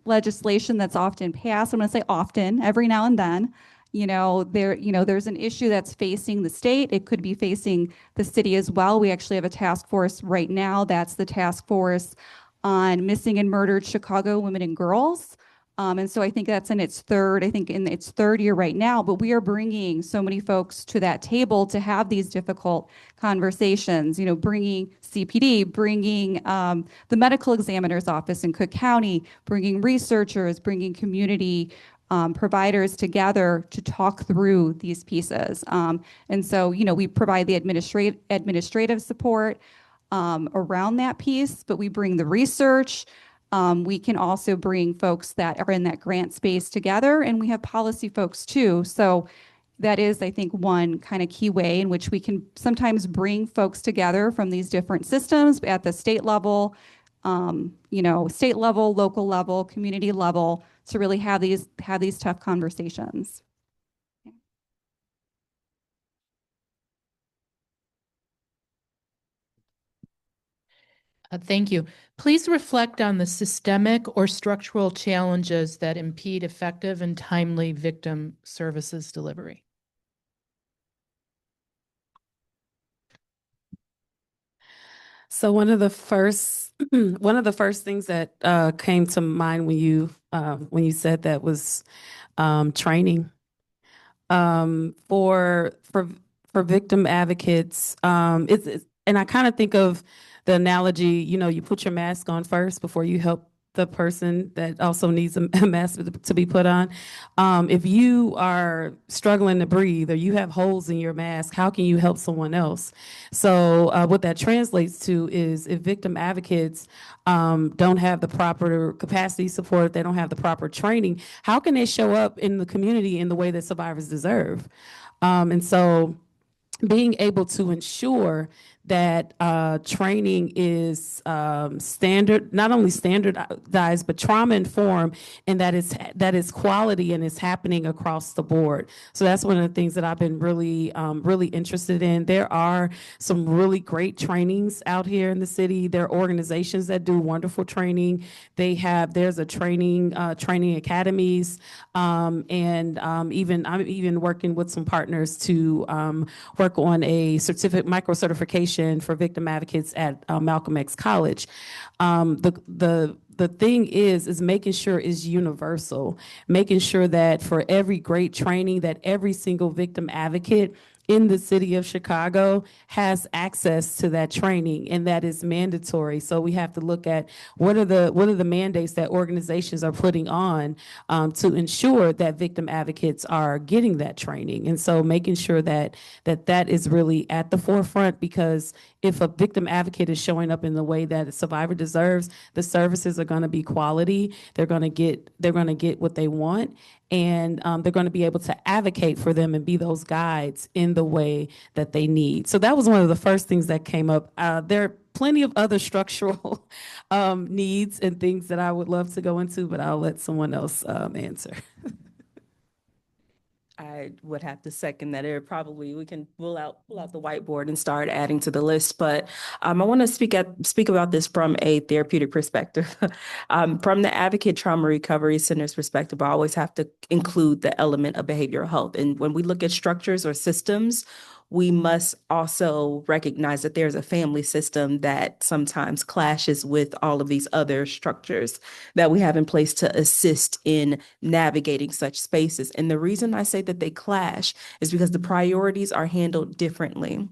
legislation that's often passed. I'm going to say often, every now and then. There's an issue that's facing the state. It could be facing the city as well. We actually have a task force right now. That's the task force on missing and murdered Chicago women and girls. And so I think that's in its third year right now, but we are bringing so many folks to that table to have these difficult conversations, bringing CPD, bringing the medical examiner's office in Cook County, bringing researchers, bringing community providers together to talk through these pieces. And so, we provide the administrative support around that piece, but we bring the research. We can also bring folks that are in that grant space together, and we have policy folks too. So that is, I think, one kind of key way in which we can sometimes bring folks together from these different systems at the state level, local level, community level, to really have these tough conversations. Thank you. Please reflect on the systemic or structural challenges that impede effective and timely victim services delivery. So one of the first things that came to mind when you said that was training for victim advocates. And I kind of think of the analogy, you put your mask on first before you help the person that also needs a mask to be put on. If you are struggling to breathe or you have holes in your mask, how can you help someone else? So what that translates to is if victim advocates don't have the proper capacity support, they don't have the proper training, how can they show up in the community in the way that survivors deserve? And so being able to ensure that training is standard, not only standardized, but trauma informed, and that is quality and is happening across the board. So that's one of the things that I've been really, really interested in. There are some really great trainings out here in the city. There are organizations that do wonderful training. There's a training academies, and I'm even working with some partners to work on a micro certification for victim advocates at Malcolm X College. The thing is making sure it's universal, making sure that for every great training that every single victim advocate in the city of Chicago has access to that training, and that is mandatory. So we have to look at what are the mandates that organizations are putting on to ensure that victim advocates are getting that training. And so making sure that is really at the forefront, because if a victim advocate is showing up in the way that a survivor deserves, the services are going to be quality. They're going to get what they want, and they're going to be able to advocate for them and be those guides in the way that they need. So that was one of the first things that came up. There are plenty of other structural needs and things that I would love to go into, but I'll let someone else answer. I would have to second that. We can pull out the whiteboard and start adding to the list. But I want to speak about this from a therapeutic perspective. From the Advocate Trauma Recovery Center's perspective, I always have to include the element of behavioral health. And when we look at structures or systems, we must also recognize that there's a family system that sometimes clashes with all of these other structures that we have in place to assist in navigating such spaces. And the reason I say that they clash is because the priorities are handled differently.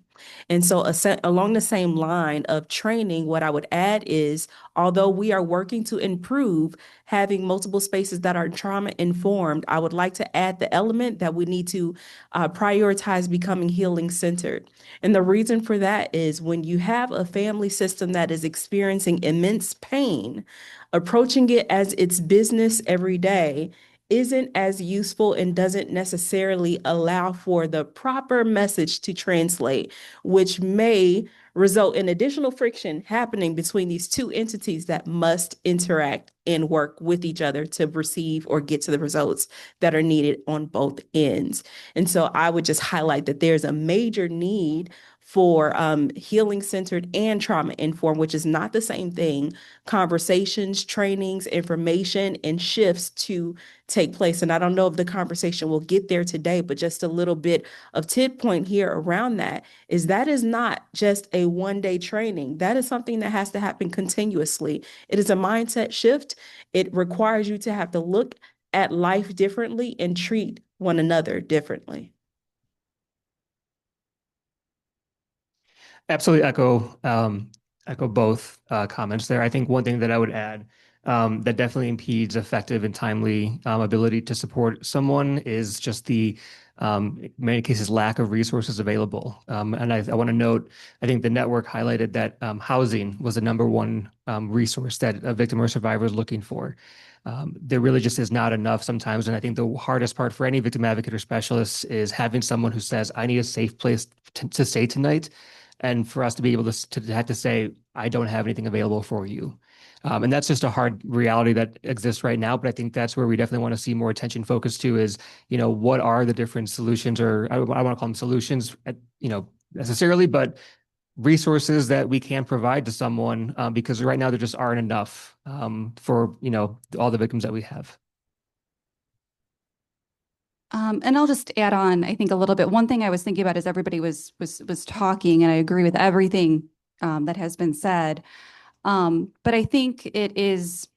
And so along the same line of training, what I would add is, although we are working to improve having multiple spaces that are trauma informed, I would like to add the element that we need to prioritize becoming healing centered. And the reason for that is when you have a family system that is experiencing immense pain, approaching it as its business every day isn't as useful and doesn't necessarily allow for the proper message to translate, which may result in additional friction happening between these two entities that must interact and work with each other to receive or get to the results that are needed on both ends. And so I would just highlight that there's a major need for healing-centered and trauma-informed, which is not the same thing, conversations, trainings, information, and shifts to take place. And I don't know if the conversation will get there today, but just a little bit of tip point here around that is not just a one-day training. That is something that has to happen continuously. It is a mindset shift. It requires you to have to look at life differently and treat one another differently. Absolutely echo both comments there. I think one thing that I would add that definitely impedes effective and timely ability to support someone is just the in many cases lack of resources available. And I want to note, I think the network highlighted that housing was the #1 resource that a victim or survivor is looking for. There really just is not enough sometimes. And I think the hardest part for any victim advocate or specialist is having someone who says, I need a safe place to stay tonight. And for us to be able to have to say, I don't have anything available for you. And that's just a hard reality that exists right now. But I think that's where we definitely want to see more attention focused to is, what are the different solutions, or I want to call them solutions, necessarily, but resources that we can provide to someone, because right now there just aren't enough for, all the victims that we have. And I'll just add on, I think a little bit. One thing I was thinking about as everybody was talking, and I agree with everything that has been said. But I think it is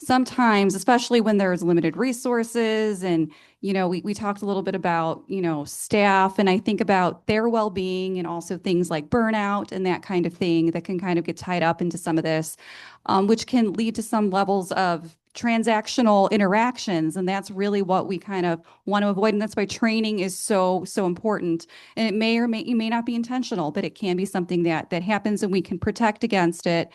sometimes, especially when there's limited resources and, we talked a little bit about, staff, and I think about their well-being and also things like burnout and that kind of thing that can kind of get tied up into some of this, which can lead to some levels of transactional interactions. And that's really what we kind of want to avoid. And that's why training is so important. And it may or may not be intentional, but it can be something that happens, and we can protect against it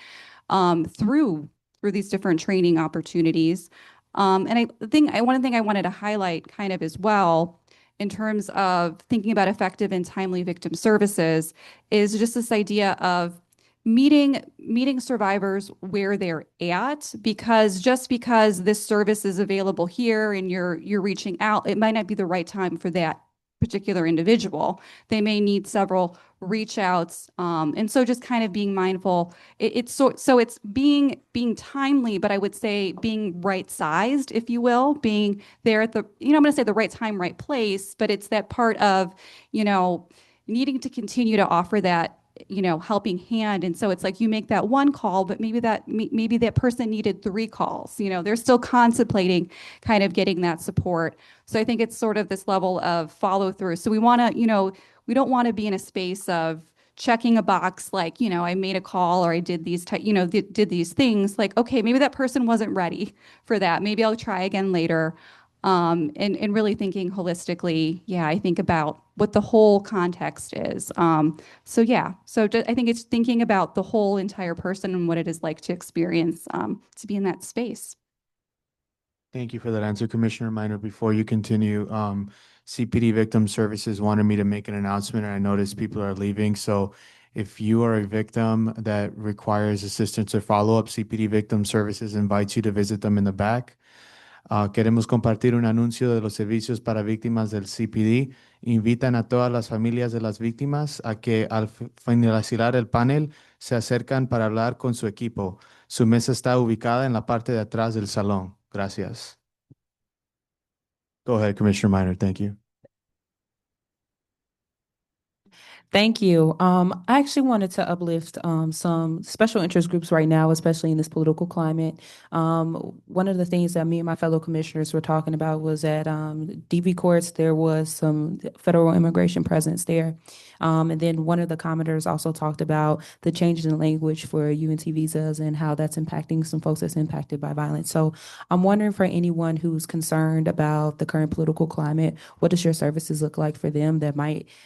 through these different training opportunities. And one thing I wanted to highlight kind of as well in terms of thinking about effective and timely victim services is just this idea of meeting survivors where they're at, because just because this service is available here and you're reaching out, it might not be the right time for that particular individual. They may need several reach outs. And so just kind of being mindful, it's being timely, but I would say being right sized, if you will, being there at the, I'm going to say the right time, right place, but it's that part of, needing to continue to offer that, helping hand. And so it's like you make that one call, but maybe that person needed 3 calls. They're still contemplating kind of getting that support. So I think it's sort of this level of follow through. So we want to, we don't want to be in a space of checking a box like, I made a call or I did these, did these things. Like, okay, maybe that person wasn't ready for that. Maybe I'll try again later. And really thinking holistically, I think about what the whole context is. I think it's thinking about the whole entire person and what it is like to experience, to be in that space. Thank you for that answer, Commissioner Minor. Before you continue, CPD Victim Services wanted me to make an announcement, and I noticed people are leaving. So if you are a victim that requires assistance or follow-up, CPD Victim Services invites you to visit them in the back. Queremos compartir un anuncio de los servicios para víctimas del CPD. Invitan a todas las familias de las víctimas a que al finalizar el panel se acercan para hablar con su equipo. Su mesa está ubicada en la parte de atrás del salón. Gracias. Go ahead, Commissioner Minor. Thank you. Thank you. I actually wanted to uplift some special interest groups right now, especially in this political climate. One of the things that me and my fellow commissioners were talking about was at DV courts, there was some federal immigration presence there. And then one of the commenters also talked about the changes in language for UNT visas and how that's impacting some folks that's impacted by violence. So I'm wondering, for anyone who's concerned about the current political climate, what does your services look like for them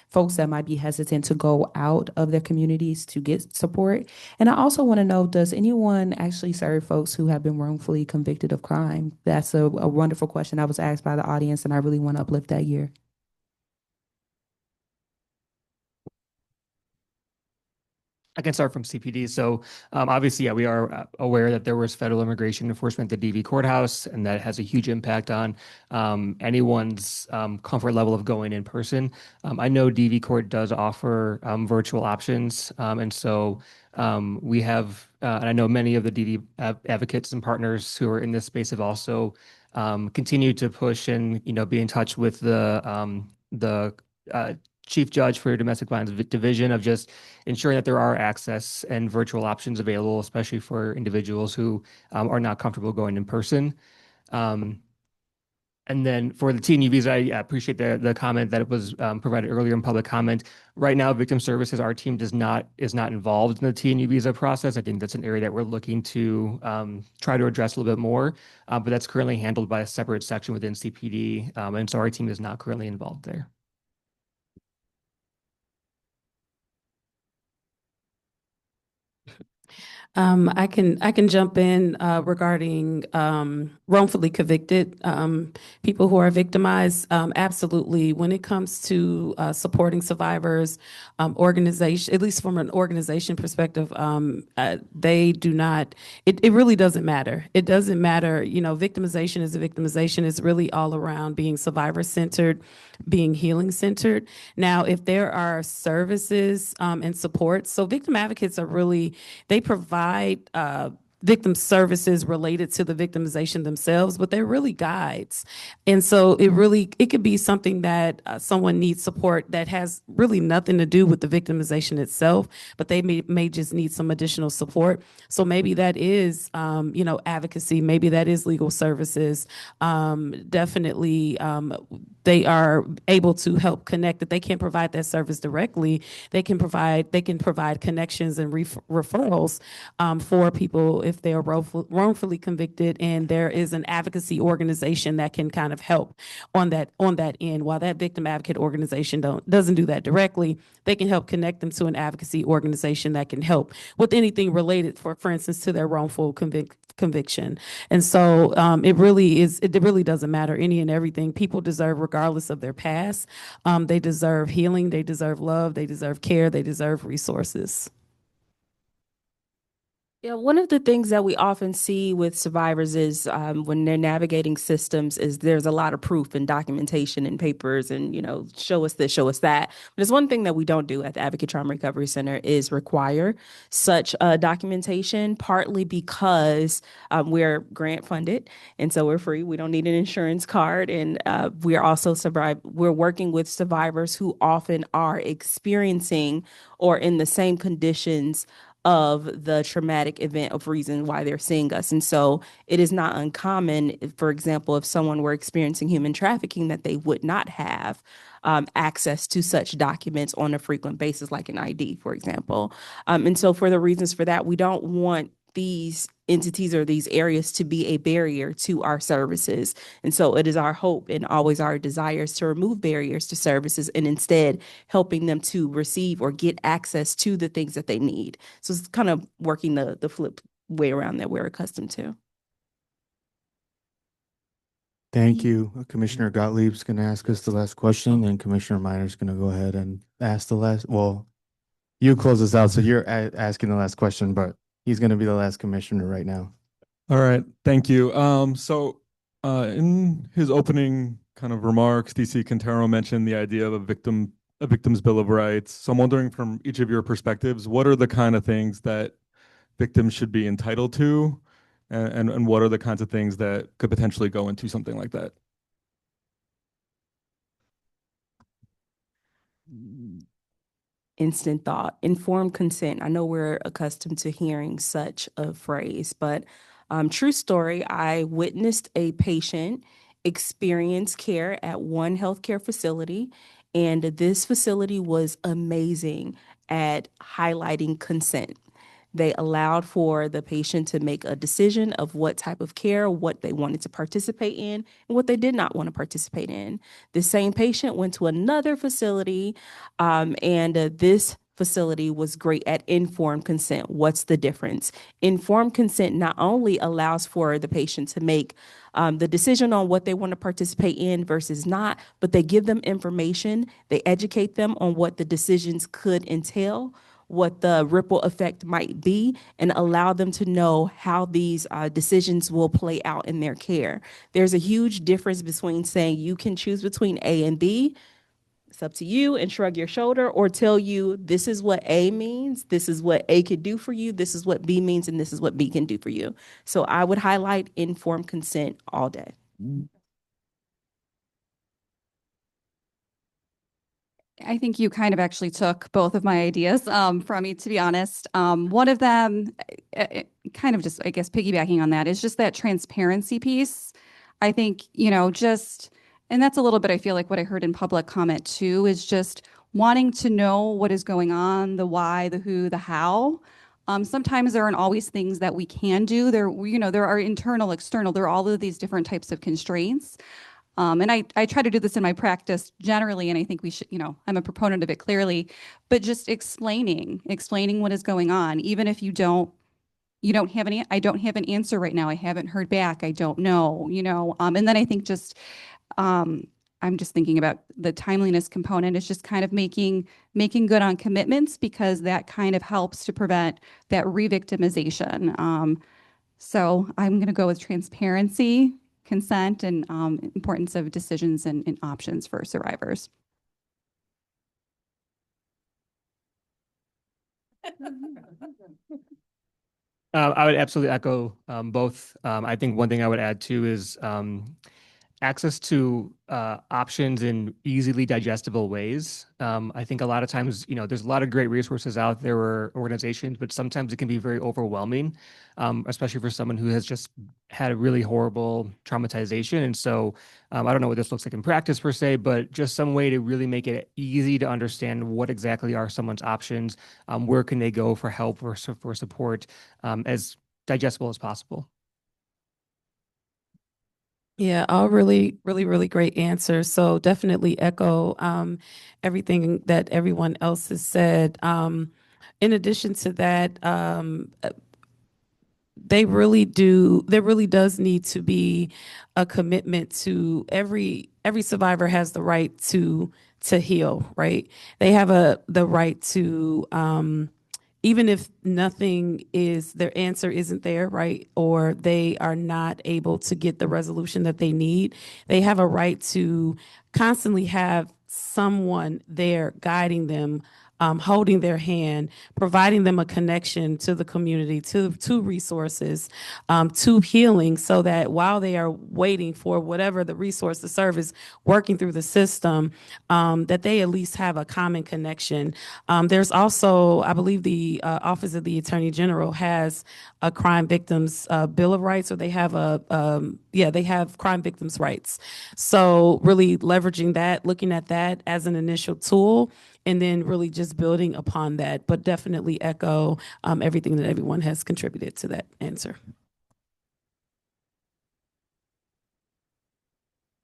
folks that might be hesitant to go out of their communities to get support? And I also want to know, does anyone actually serve folks who have been wrongfully convicted of crime? That's a wonderful question I was asked by the audience, and I really want to uplift that here. I can start from CPD. So obviously, we are aware that there was federal immigration enforcement at the DV courthouse, and that has a huge impact on anyone's comfort level of going in person. I know DV court does offer virtual options. And so we have, and I know many of the DV advocates and partners who are in this space have also continued to push and, be in touch with the chief judge for domestic violence division of just ensuring that there are access and virtual options available, especially for individuals who are not comfortable going in person. And then for the TNU visa, I appreciate the comment that it was provided earlier in public comment. Right now, Victim Services, our team is not involved in the TNU visa process. I think that's an area that we're looking to try to address a little bit more, but that's currently handled by a separate section within CPD. And so our team is not currently involved there. I can jump in regarding wrongfully convicted people who are victimized. Absolutely, when it comes to supporting survivors, organization, at least from an organization perspective, they do not. It really doesn't matter. It doesn't matter. Victimization is a victimization. It's really all around being survivor centered, being healing centered. Now, if there are services and support, so victim advocates are really, they provide victim services related to the victimization themselves, but they're really guides. And so it could be something that someone needs support that has really nothing to do with the victimization itself, but they may just need some additional support. So maybe that is, advocacy, maybe that is legal services. Definitely, they are able to help connect. If they can't provide that service directly, they can provide connections and referrals for people if they are wrongfully convicted, and there is an advocacy organization that can kind of help on that end. While that victim advocate organization doesn't do that directly, they can help connect them to an advocacy organization that can help with anything related, for instance, to their wrongful conviction. And so it really doesn't matter, any and everything people deserve regardless of their past. They deserve healing, they deserve love, they deserve care, they deserve resources. Yeah, one of the things that we often see with survivors is when they're navigating systems is there's a lot of proof and documentation and papers and, show us this, show us that. But there's one thing that we don't do at the Advocate Trauma Recovery Center is require such documentation, partly because we're grant funded and so we're free. We don't need an insurance card. And we're working with survivors who often are experiencing or in the same conditions of the traumatic event of reason why they're seeing us. And so it is not uncommon, for example, if someone were experiencing human trafficking, that they would not have access to such documents on a frequent basis, like an ID, for example. And so for the reasons for that, we don't want these entities or these areas to be a barrier to our services. And so it is our hope and always our desires to remove barriers to services and instead helping them to receive or get access to the things that they need. So it's kind of working the flip way around that we're accustomed to. Thank you. Commissioner Gottlieb's going to ask us the last question, and Commissioner Minor's going to go ahead and ask the last. Well, you close us out, so you're asking the last question, but he's going to be the last commissioner right now. All right, thank you. In his opening kind of remarks, DC Quintero mentioned the idea of a victim's bill of rights. So I'm wondering, from each of your perspectives, what are the kind of things that victims should be entitled to, and what are the kinds of things that could potentially go into something like that? Instant thought, informed consent. I know we're accustomed to hearing such a phrase, but true story, I witnessed a patient experience care at one healthcare facility, and this facility was amazing at highlighting consent. They allowed for the patient to make a decision of what type of care, what they wanted to participate in, and what they did not want to participate in. The same patient went to another facility, and this facility was great at informed consent. What's the difference? Informed consent not only allows for the patient to make the decision on what they want to participate in versus not, but they give them information, they educate them on what the decisions could entail, what the ripple effect might be, and allow them to know how these decisions will play out in their care. There's a huge difference between saying you can choose between A and B, it's up to you, and shrug your shoulder, or tell you this is what A means, this is what A could do for you, this is what B means, and this is what B can do for you. So I would highlight informed consent all day. I think you kind of actually took both of my ideas from me, to be honest. One of them, kind of just, I guess, piggybacking on that, is just that transparency piece. I think, and that's a little bit, I feel like what I heard in public comment too, is just wanting to know what is going on, the why, the who, the how. Sometimes there aren't always things that we can do. There are internal, external, there are all of these different types of constraints. And I try to do this in my practice generally, and I think we should, I'm a proponent of it clearly, but just explaining what is going on, even if you don't have I don't have an answer right now. I haven't heard back. I don't know, and then I think I'm just thinking about the timeliness component. It's just kind of making good on commitments, because that kind of helps to prevent that re-victimization. So I'm going to go with transparency, consent, and importance of decisions and options for survivors. I would absolutely echo both. I think one thing I would add too is access to options in easily digestible ways. I think a lot of times, there's a lot of great resources out there or organizations, but sometimes it can be very overwhelming, especially for someone who has just had a really horrible traumatization. And so I don't know what this looks like in practice per se, but just some way to really make it easy to understand what exactly are someone's options, where can they go for help or for support, as digestible as possible. Yeah, all really, really, really great answers. So definitely echo everything that everyone else has said. In addition to that, there really does need to be a commitment to every survivor has the right to heal, right? They have the right to even if nothing is their answer isn't there, right? Or they are not able to get the resolution that they need, they have a right to constantly have someone there guiding them, holding their hand, providing them a connection to the community, to resources, to healing, so that while they are waiting for whatever the resource, the service, working through the system, that they at least have a common connection. There's also, I believe, the Office of the Attorney General has a crime victims Bill of Rights, or they have they have crime victims' rights. So really leveraging that, looking at that as an initial tool, and then really just building upon that, but definitely echo everything that everyone has contributed to that answer.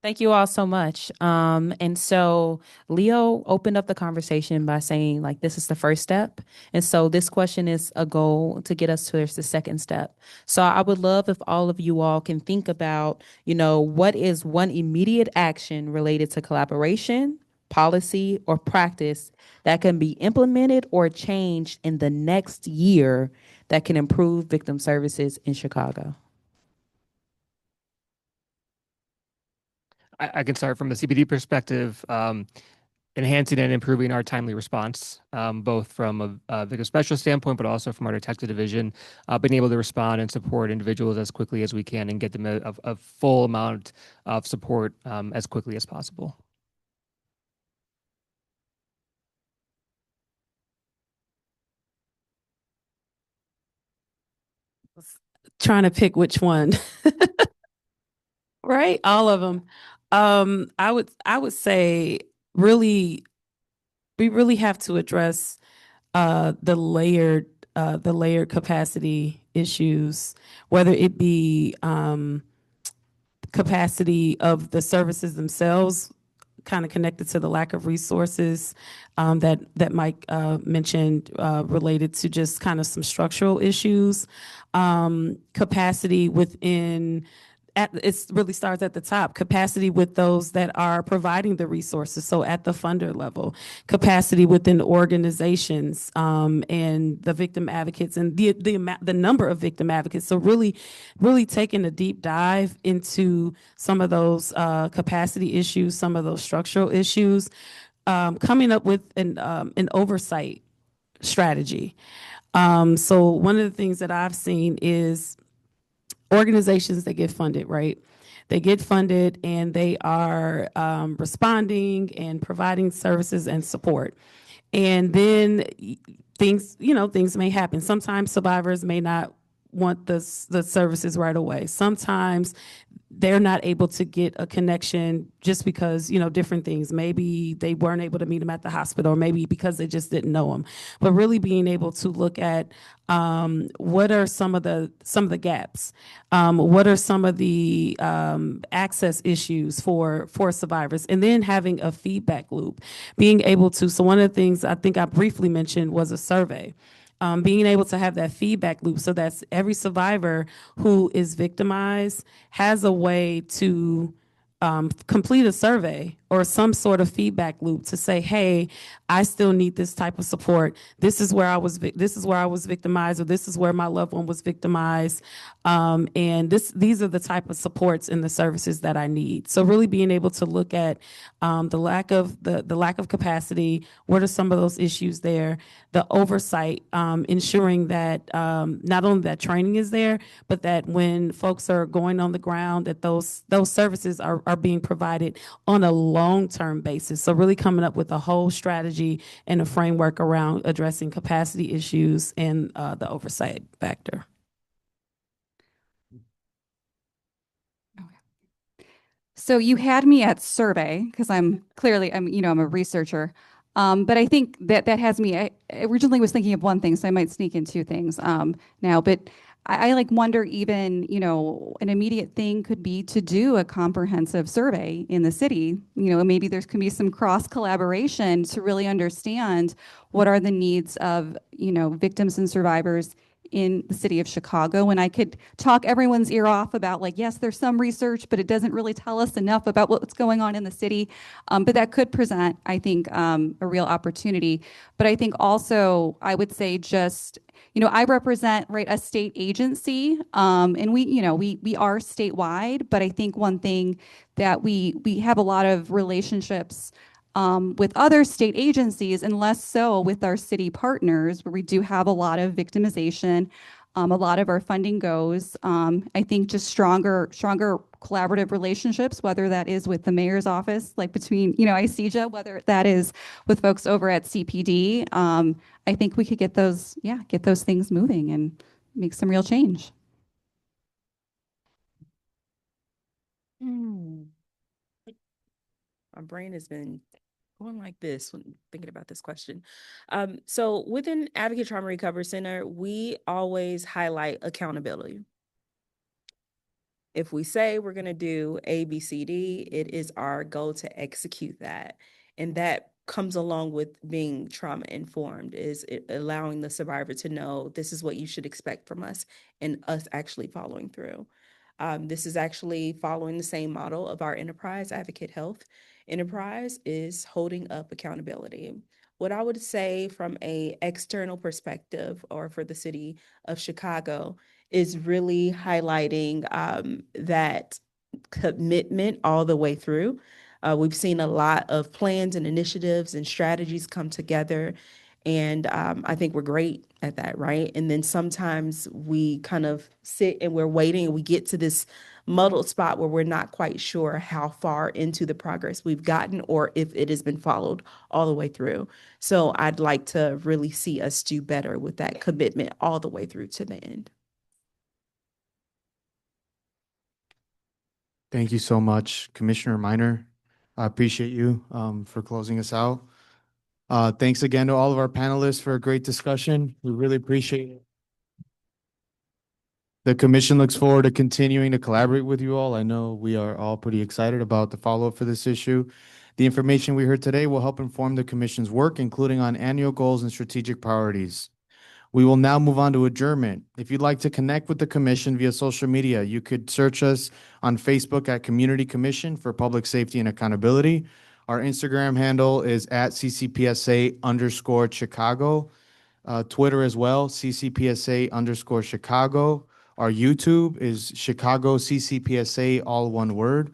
Thank you all so much. And so Leo opened up the conversation by saying, like, this is the first step. And so this question is a goal to get us towards the second step. So I would love if all of you all can think about, what is one immediate action related to collaboration, policy, or practice that can be implemented or changed in the next year that can improve victim services in Chicago. I can start from the CPD perspective, enhancing and improving our timely response, both from a victim specialist standpoint, but also from our detective division, being able to respond and support individuals as quickly as we can and get them a full amount of support as quickly as possible. Trying to pick which one. Right? All of them. I would say really, we really have to address the layered capacity issues, whether it be capacity of the services themselves, kind of connected to the lack of resources that Mike mentioned, related to just kind of some structural issues, capacity within. It really starts at the top, capacity with those that are providing the resources. So at the funder level, capacity within organizations, and the victim advocates and the number of victim advocates. So really taking a deep dive into some of those capacity issues, some of those structural issues, coming up with an oversight strategy. So one of the things that I've seen is organizations that get funded, right? They get funded and they are responding and providing services and support. And then things may happen. Sometimes survivors may not want the services right away. Sometimes they're not able to get a connection just because, different things. Maybe they weren't able to meet them at the hospital, or maybe because they just didn't know them. But really being able to look at what are some of the gaps, what are some of the access issues for survivors, and then having a feedback loop, being able to. So one of the things I think I briefly mentioned was a survey. Being able to have that feedback loop, so that every survivor who is victimized has a way to complete a survey or some sort of feedback loop to say, hey, I still need this type of support. This is where I was victimized, or this is where my loved one was victimized. And these are the type of supports and the services that I need. So really being able to look at the lack of capacity, what are some of those issues there, the oversight, ensuring that not only that training is there, but that when folks are going on the ground, that those services are being provided on a long-term basis. So really coming up with a whole strategy and a framework around addressing capacity issues and the oversight factor. So you had me at survey because I'm a researcher. But I think that has me, I originally was thinking of one thing, so I might sneak in two things now, but I like wonder even, an immediate thing could be to do a comprehensive survey in the city. Maybe there can be some cross collaboration to really understand what are the needs of, victims and survivors in the city of Chicago. And I could talk everyone's ear off about like, yes, there's some research, but it doesn't really tell us enough about what's going on in the city. But that could present, I think, a real opportunity. But I think also, I would say just, I represent a state agency, and we are statewide. But I think one thing that we have a lot of relationships with other state agencies, and less so with our city partners, where we do have a lot of victimization. A lot of our funding goes. I think just stronger collaborative relationships, whether that is with the mayor's office, like between ICEJA, whether that is with folks over at CPD. I think we could get those things moving and make some real change. My brain has been going like this when thinking about this question. So within Advocate Trauma Recovery Center, we always highlight accountability. If we say we're going to do A, B, C, D, it is our goal to execute that. And that comes along with being trauma informed, is it allowing the survivor to know this is what you should expect from us, and us actually following through. This is actually following the same model of our enterprise, Advocate Health. Enterprise is holding up accountability. What I would say from a external perspective, or for the city of Chicago, is really highlighting that commitment all the way through. We've seen a lot of plans and initiatives and strategies come together. And I think we're great at that, right? And then sometimes we kind of sit and we're waiting, and we get to this muddled spot where we're not quite sure how far into the progress we've gotten, or if it has been followed all the way through. So I'd like to really see us do better with that commitment all the way through to the end. Thank you so much, Commissioner Minor. I appreciate you for closing us out. Thanks again to all of our panelists for a great discussion. We really appreciate it. The commission looks forward to continuing to collaborate with you all. I know we are all pretty excited about the follow-up for this issue. The information we heard today will help inform the commission's work, including on annual goals and strategic priorities. We will now move on to adjournment. If you'd like to connect with the commission via social media, you could search us on Facebook at Community Commission for Public Safety and Accountability. Our Instagram handle is at CCPSA_Chicago. Twitter as well, CCPSA_Chicago. Our YouTube is Chicago CCPSA, all one word.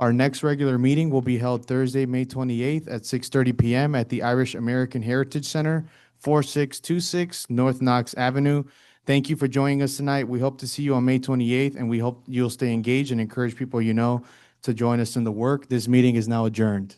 Our next regular meeting will be held Thursday, May 28th at 6:30 p.m. at the Irish American Heritage Center, 4626 North Knox Avenue. Thank you for joining us tonight. We hope to see you on May 28th, and we hope you'll stay engaged and encourage people to join us in the work. This meeting is now adjourned.